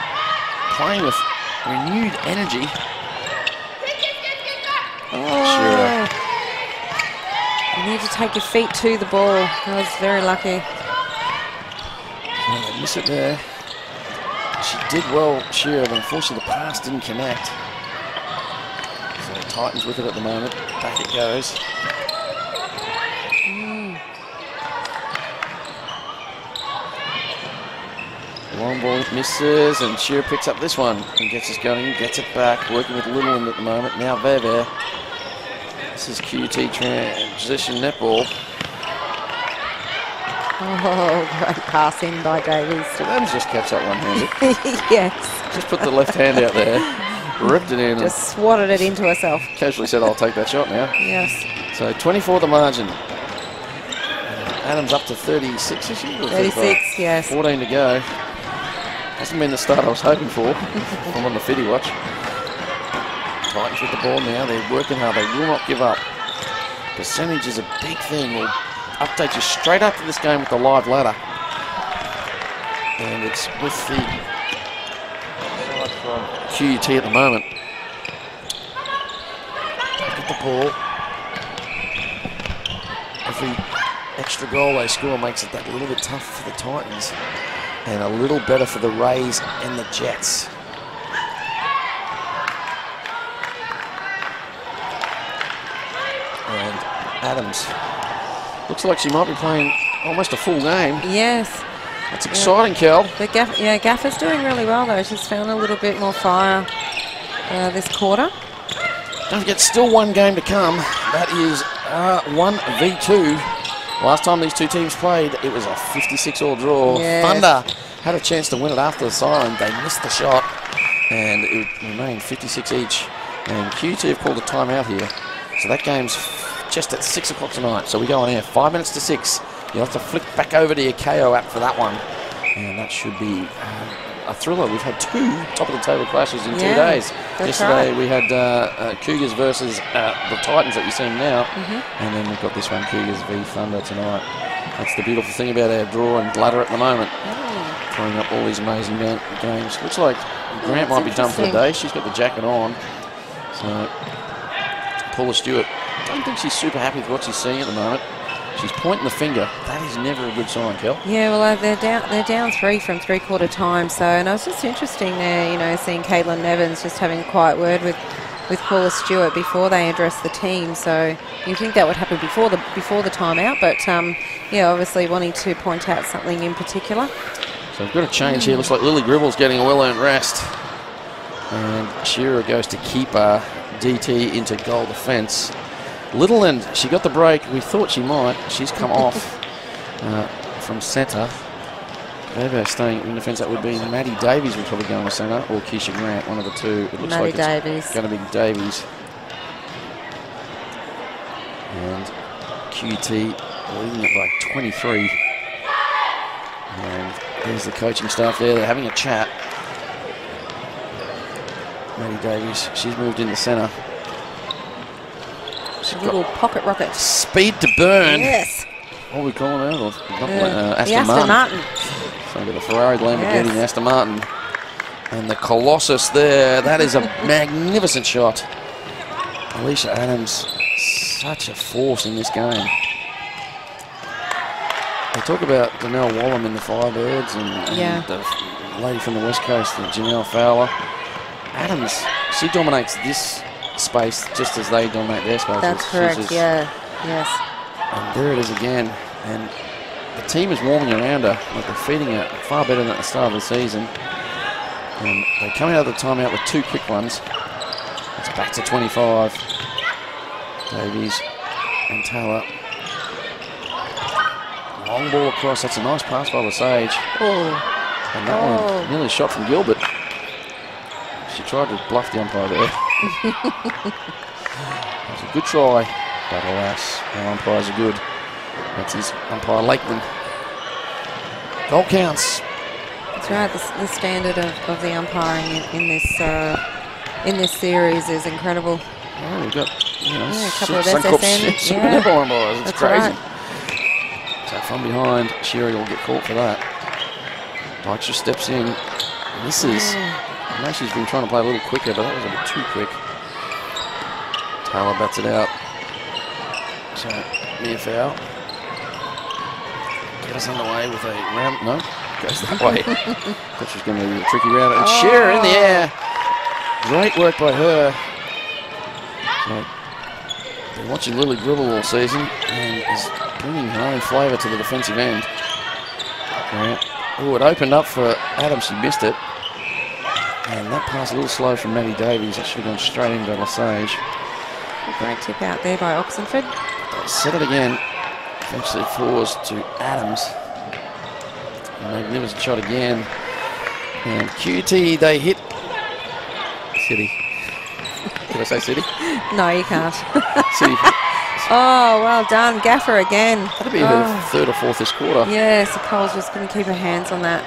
S2: playing with renewed energy.
S3: Oh. You need to take your feet to the ball. I was very lucky.
S2: They miss it there. She did well, Shearer, but unfortunately the pass didn't connect. So Titans with it at the moment. Back it goes. Long ball misses, and Shearer picks up this one and gets us going, gets it back, working with Littleland at the moment. Now Veve. This is QUT transition netball.
S3: Oh, great pass in by Davies.
S2: Adams just catch that one-handed.
S3: Yes.
S2: Just put the left hand out there, ripped it in.
S3: Just swatted it into herself.
S2: Casually said, I'll take that shot now.
S3: Yes.
S2: So 24 the margin. Adams up to 36, is she?
S3: 36, yes.
S2: 14 to go. Hasn't been the start I was hoping for. I'm on the fiddy watch. Titans with the ball now. They're working hard. They will not give up. Percentage is a big thing. We'll update you straight after this game with the live ladder. And it's with the side from QUT at the moment. Look at the ball. Every extra goal they score makes it that little bit tough for the Titans. and a little better for the Rays and the Jets. And Adams looks like she might be playing almost a full game.
S3: Yes.
S2: That's exciting, Kel.
S3: But Gaffer's doing really well, though. She's found a little bit more fire this quarter.
S2: Don't forget, still one game to come. That is 1v2. Last time these two teams played, it was a 56-all draw.
S3: Yes.
S2: Thunder had a chance to win it after the siren. They missed the shot, and it remained 56 each. And QUT have called a timeout here. So that game's just at 6 o'clock tonight. So we go on air 5 minutes to 6. You'll have to flick back over to your KO app for that one. And that should be a thriller. We've had 2 top-of-the-table clashes in 2 days. Yesterday we had Cougars versus the Titans that you're seeing now. And then we've got this one, Cougars v Thunder tonight. That's the beautiful thing about our draw and ladder at the moment. Throwing up all these amazing games. Looks like Grant might be done for the day. She's got the jacket on. So Paula Stewart, I don't think she's super happy with what she's seeing at the moment. She's pointing the finger. That is never a good sign, Kel.
S3: Yeah, well, they're down 3 from three-quarter time. So, and it was just interesting there, you know, seeing Caitlin Nevins just having a quiet word with Paula Stewart before they address the team. So you think that would happen before the timeout, but yeah, obviously wanting to point out something in particular.
S2: So we've got a change here. Looks like Lily Gribble's getting a well-earned rest, and Shearer goes to keeper DT into goal defence. Littleland, she got the break. We thought she might. She's come off from centre. Maybe staying in defence. That would be Maddie Davies would probably go in the centre, or Keisha Grant, one of the two. It looks
S3: Maddie
S2: like
S3: Davies.
S2: It's going to be Davies. And QUT leading it by 23. And there's the coaching staff there. They're having a chat. Maddie Davies, she's moved in the centre.
S3: A little pocket rocket.
S2: Speed to burn.
S3: Yes.
S2: What are we calling that?
S3: Aston Martin.
S2: So the Ferrari Lamborghini, the Aston Martin. And the Colossus there. That is a magnificent shot. Alicia Adams, such a force in this game. They talk about Donnell Wallum in the Firebirds and the lady from the West Coast, Janelle Fowler. Adams, she dominates this space just as they dominate their spaces.
S3: That's correct, yes.
S2: And there it is again. And the team is warming around her, like they're feeding her far better than at the start of the season. And they come out of the timeout with 2 quick ones. It's back to 25. Davies and Taylor. Long ball across. That's a nice pass by Lesage. And that one nearly shot from Gilbert. She tried to bluff the umpire there. It was a good try, but alas, our umpires are good. That's his umpire Lakeman. Goal counts.
S3: That's right. The standard of the umpiring in this series is incredible.
S2: Oh, we've got
S3: a couple of
S2: Suncorp
S3: SSN.
S2: Super Netball umpires. It's
S3: That's
S2: crazy.
S3: right.
S2: So from behind, Sherry will get caught for that. Dykstra steps in, misses. I know she's been trying to play a little quicker, but that was a bit too quick. Taylor bats it out. So, near foul. Get us underway with a round. No, goes that way. Thought she was going to be a tricky round. And Shearer in the air. Great work by her. So, been watching Lily Gribble all season and is bringing her own flavour to the defensive end. Oh, it opened up for Adams. She missed it. And that pass a little slow from Maddie Davies. That should have gone straight into Lesage.
S3: Great tip out there by Oxenford.
S2: They set it again. Eventually falls to Adams. A magnificent shot again. And QUT, they hit City. Did I say City?
S3: No, you can't.
S2: City.
S3: Oh, well done. Gaffer again.
S2: That'll be her 3rd or 4th this quarter.
S3: Yes, Cole's just going to keep her hands on that.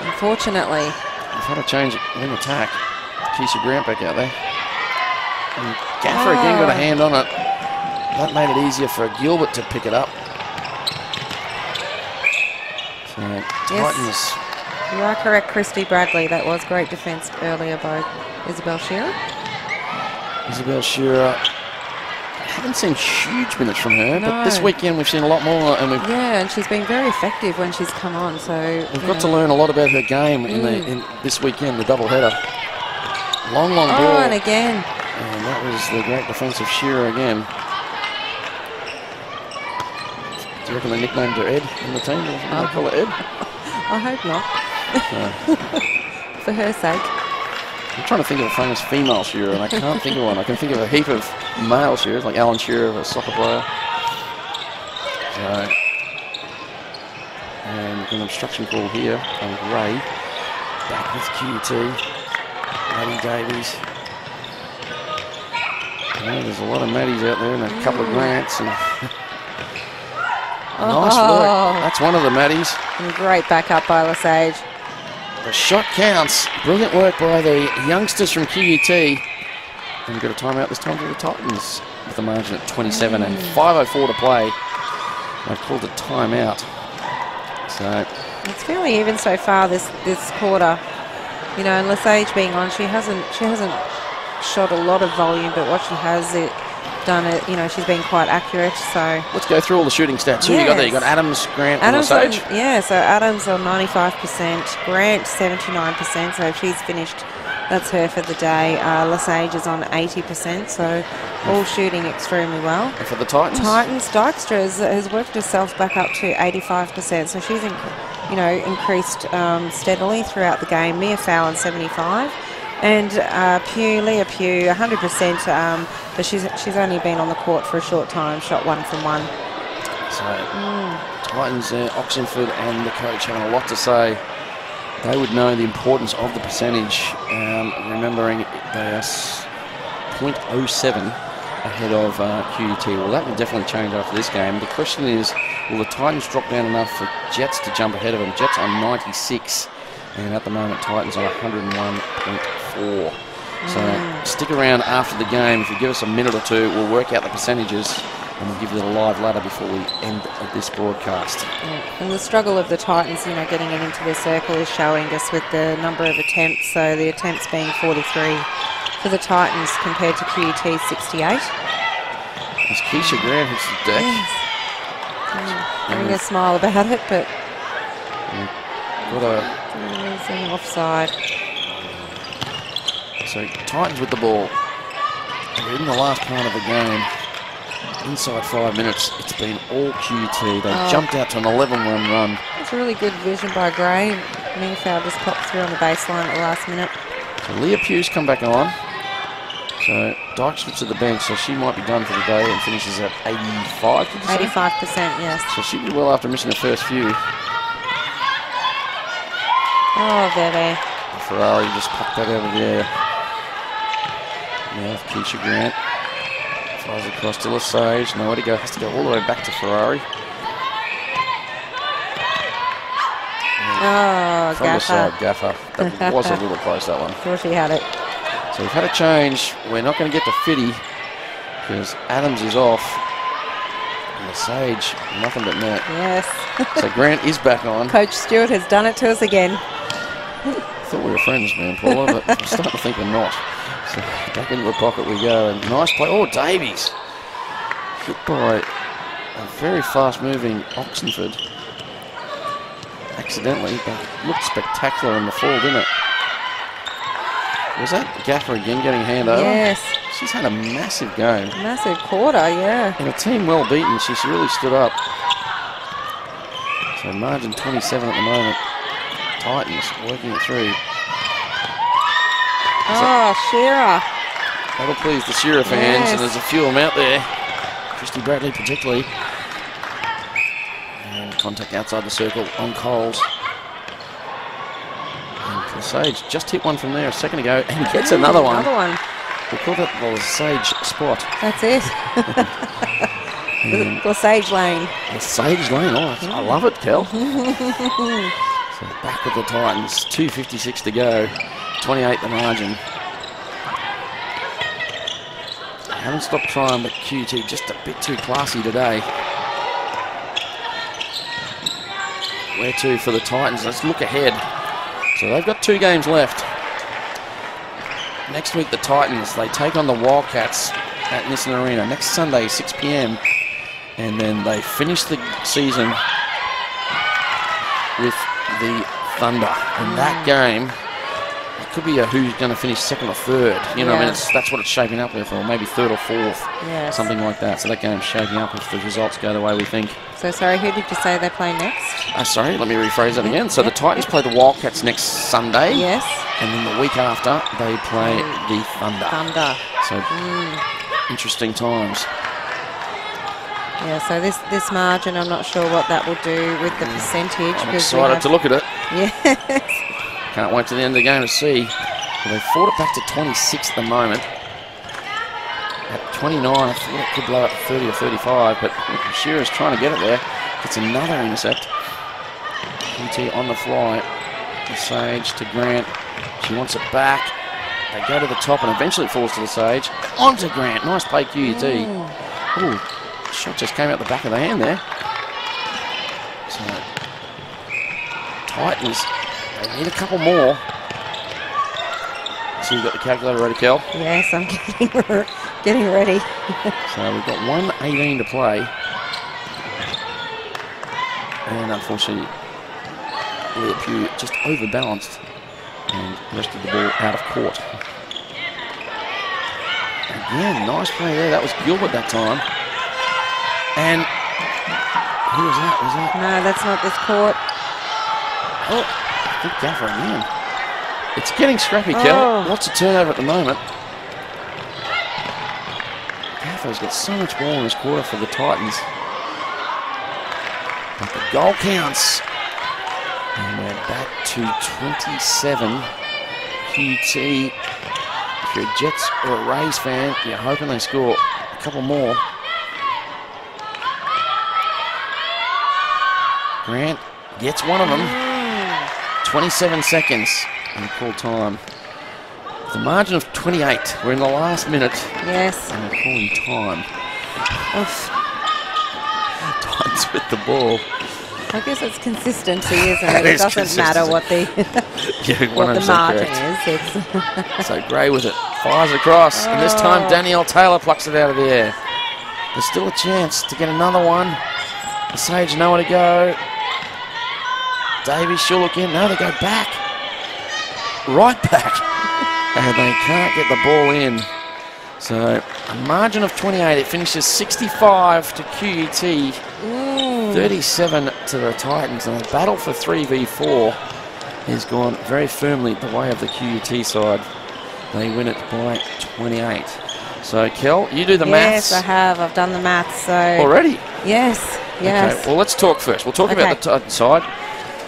S3: Unfortunately.
S2: We've had a change in attack. Keisha Grant back out there. And Gaffer again got a hand on it. That made it easier for Gilbert to pick it up. So, Titans.
S3: You are correct, Christy Bradley. That was great defence earlier by Isabel Shearer.
S2: Isabel Shearer haven't seen huge minutes from her,
S3: No.
S2: but this weekend we've seen a lot more, and
S3: Yeah, and she's been very effective when she's come on. So
S2: we've got to learn a lot about her game in this weekend, the doubleheader. Long ball.
S3: Oh, and again.
S2: And that was the great defensive Shearer again. Do you reckon they nicknamed her Ed in the team? They call her Ed?
S3: I hope not. For her sake.
S2: I'm trying to think of a famous female Shearer, and I can't think of one. I can think of a heap of male Shearers, like Alan Shearer, a soccer player. So, and an obstruction call here on Ray. Back with QUT. Maddie Davies. Yeah, there's a lot of Maddies out there and a couple of Grants. And nice work. That's one of the Maddies.
S3: And great backup by Lesage.
S2: The shot counts. Brilliant work by the youngsters from QUT. And we've got a timeout this time for the Titans with the margin at 27 and 5:04 to play. They've called a timeout. So
S3: it's fairly even so far this quarter. You know, and Lesage being on, she hasn't shot a lot of volume, but what she has done it, you know, she's been quite accurate. So
S2: let's go through all the shooting stats. Who you got there? You got Adams, Grant, and Lesage.
S3: So Adams on 95%, Grant 79%. So if she's finished, that's her for the day. Lesage is on 80%. So all shooting extremely well.
S2: And for the Titans,
S3: Dykstra has worked herself back up to 85%. So she's increased steadily throughout the game. Mia Fallon 75%. And Leah Pugh, 100%, but she's only been on the court for a short time, shot 1 from 1.
S2: So, Titans there, Oxenford and the coach having a lot to say. They would know the importance of the percentage, remembering they are 0.07 ahead of QUT. Well, that will definitely change after this game. The question is, will the Titans drop down enough for Jets to jump ahead of them? Jets on 96. And at the moment, Titans on 101.4. So stick around after the game. If you give us a minute or two, we'll work out the percentages and we'll give you the live ladder before we end this broadcast.
S3: Yeah. And the struggle of the Titans, you know, getting it into their circle is showing just with the number of attempts. So the attempts being 43 for the Titans compared to QUT's 68.
S2: It's Keisha Grant hits the deck.
S3: Yes. Having a smile about it, but there's an offside.
S2: So Titans with the ball. We're in the last part of the game. Inside 5 minutes, it's been all QUT. They jumped out to an 11-1 run.
S3: That's a really good vision by Gray. Mingfowl just popped through on the baseline at the last minute.
S2: So Leah Pugh's come back on. So Dykstra to the bench, so she might be done for the day and finishes at 85.
S3: 85%, yes.
S2: So she did well after missing the first few.
S3: Oh, Veve.
S2: Ferrari just popped that over there. Now Keisha Grant flies across to Lesage. Nowhere to go. Has to go all the way back to Ferrari.
S3: Oh,
S2: from the side,
S3: Gaffer.
S2: Gaffer. That was a little close, that one.
S3: Thought she had it.
S2: So we've had a change. We're not going to get to Fitty because Adams is off. And Lesage, nothing but net.
S3: Yes.
S2: So Grant is back on.
S3: Coach Stewart has done it to us again.
S2: I thought we were friends, man, Paula, but I'm starting to think we're not. So back into the pocket we go. And nice play. Oh, Davies. Hit by a very fast-moving Oxenford. Accidentally, but looked spectacular in the fall, didn't it? Was that Gaffer again getting a hand over?
S3: Yes.
S2: She's had a massive game.
S3: Massive quarter, yeah.
S2: And a team well beaten. She's really stood up. So margin 27 at the moment. Titans working it through.
S3: Oh, Shearer.
S2: That'll please the Shearer fans,
S3: Yes.
S2: and there's a few of them out there. Christy Bradley particularly. And contact outside the circle on Coles. And Lesage just hit one from there a second ago and gets another one.
S3: Another one.
S2: We call that the Lesage spot.
S3: That's it. The Sage Lane.
S2: Lesage Lane, oh, I love it, Kel. So back with the Titans, 2:56 to go, 28 the margin. Haven't stopped trying, but QUT just a bit too classy today. Where to for the Titans? Let's look ahead. So they've got 2 games left. Next week, the Titans, they take on the Wildcats at Nissan Arena next Sunday, 6 p.m. And then they finish the season with the Thunder. And that game, it could be who's going to finish second or third. You know, I mean, that's what it's shaping up with, or maybe third or fourth, something like that. So that game's shaping up if the results go the way we think.
S3: So, sorry, who did you say they play next?
S2: Sorry, let me rephrase that again. So the Titans play the Wildcats next Sunday.
S3: Yes.
S2: And then the week after, they play the Thunder. So, interesting times.
S3: Yeah, so this margin, I'm not sure what that will do with the percentage.
S2: I'm excited to look at it.
S3: Yes.
S2: Can't wait to the end of the game to see. Well, they fought it back to 26 at the moment. At 29, I thought it could blow up to 30 or 35, but Shearer's trying to get it there. Gets another intercept. QT on the fly. The Sage to Grant. She wants it back. They go to the top and eventually it falls to the Sage. On to Grant. Nice play, QUT. Ooh, shot just came out the back of the hand there. So, Titans, they need a couple more. So you've got the calculator ready, Kel?
S3: Yes, I'm getting ready.
S2: So we've got 1:18 to play. And unfortunately, Leah Pugh just overbalanced and rested the ball out of court. Again, nice play there. That was Gilbert that time. And who was that? Was that?
S3: No, that's not this court.
S2: Oh, I think Gaffer again. It's getting scrappy, Kel. Lots of turnover at the moment. Gaffer's got so much ball in this quarter for the Titans. But the goal counts. And we're back to 27. QT. If you're a Jets or a Rays fan, you're hoping they score a couple more. Grant gets one of them. 27 seconds in call time. The margin of 28. We're in the last minute.
S3: Yes.
S2: And we're calling time.
S3: Oof.
S2: Titans with the ball.
S3: I guess it's consistency, isn't it? It doesn't matter what the what the margin is.
S2: So Gray with it. Fires across. And this time Danielle Taylor plucks it out of the air. There's still a chance to get another one. The Sage nowhere to go. Davies, she'll look in. No, they go back. Right back. And they can't get the ball in. So, a margin of 28. It finishes 65 to QUT. 37 to the Titans. And the battle for 3v4 has gone very firmly the way of the QUT side. They win it by 28. So, Kel, you do the maths.
S3: Yes, I have. I've done the maths. So
S2: already?
S3: Yes.
S2: Okay, well, let's talk first. We'll talk about the Titan side.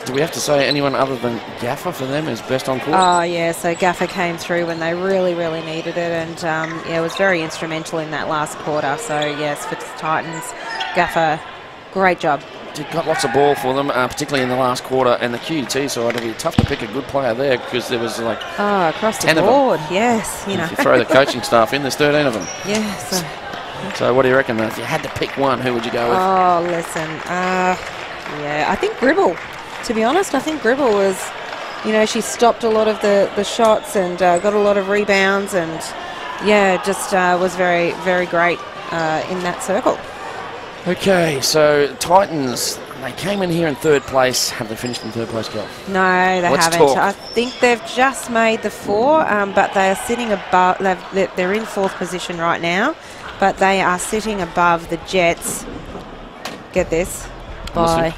S2: Do we have to say anyone other than Gaffer for them is best on court?
S3: Oh, yeah, so Gaffer came through when they really, really needed it and, yeah, was very instrumental in that last quarter. So, yes, for the Titans, Gaffer, great job.
S2: Got lots of ball for them, particularly in the last quarter. And the QUT side, it'll be tough to pick a good player there because there was like
S3: across
S2: 10
S3: the board,
S2: of them.
S3: yes. You know.
S2: If you throw the coaching staff in, there's 13 of them.
S3: Yes.
S2: So what do you reckon? If you had to pick one, who would you go with?
S3: Oh, listen, yeah, I think Gribble. To be honest, I think Gribble was, you know, she stopped a lot of the shots and got a lot of rebounds and, yeah, just was very, very great in that circle.
S2: Okay, so Titans, they came in here in third place. Have they finished in third place, Kel?
S3: No, they haven't.
S2: Talk.
S3: I think they've just made the 4, but they are sitting above, they're in 4th position right now, but they are sitting above the Jets, get this, by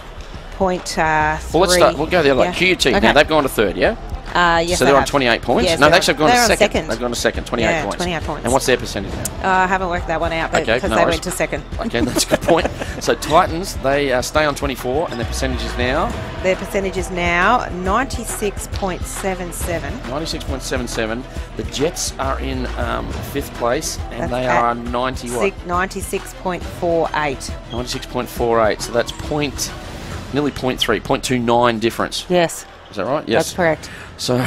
S3: 0.3.
S2: Well, let's start. We'll go the other way. QUT. Okay. Now, they've gone to third, yeah?
S3: Yes,
S2: so they're on 28 points?
S3: Yes,
S2: no, they actually have gone to
S3: second.
S2: They've gone to second, 28 points.
S3: 28 points.
S2: And what's their percentage now?
S3: I haven't worked that one out because they went to second.
S2: Okay, that's a good point. So Titans, they stay on 24 and their percentage is now?
S3: Their percentage is now 96.77.
S2: 96.77. The Jets are in 5th place and they are 90 what?
S3: 96.48.
S2: 96.48. So that's nearly 0.3, 0.29 difference.
S3: Yes.
S2: Is that right? Yes.
S3: That's correct.
S2: So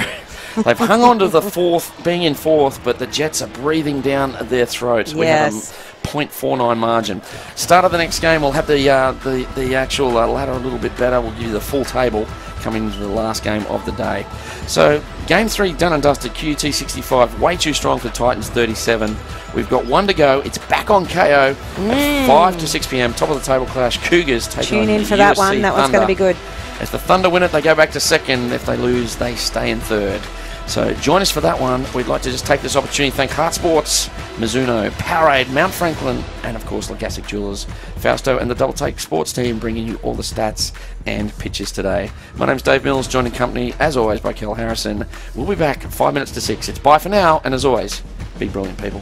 S2: they've hung on to the 4th, being in 4th, but the Jets are breathing down their throats.
S3: Yes.
S2: 0.49 margin. Start of the next game, we'll have the actual ladder a little bit better. We'll give you the full table coming into the last game of the day. So game 3 done and dusted. QUT 65, way too strong for Titans 37. We've got 1 to go. It's back on KO at 5 to 6 p.m. Top of the table clash. Cougars taking on
S3: Tune in
S2: the
S3: for that
S2: USC
S3: one. That one's
S2: Thunder.
S3: going to be good.
S2: If the Thunder win it, they go back to second. If they lose, they stay in third. So join us for that one. We'd like to just take this opportunity to thank Heart Sports, Mizuno, Powerade, Mount Franklin, and of course Legassic Jewelers, Fausto, and the Double Take Sports team bringing you all the stats and pitches today. My name's Dave Mills, joining company as always by Kel Harrison. We'll be back 5 minutes to 6. It's bye for now, and as always, be brilliant, people.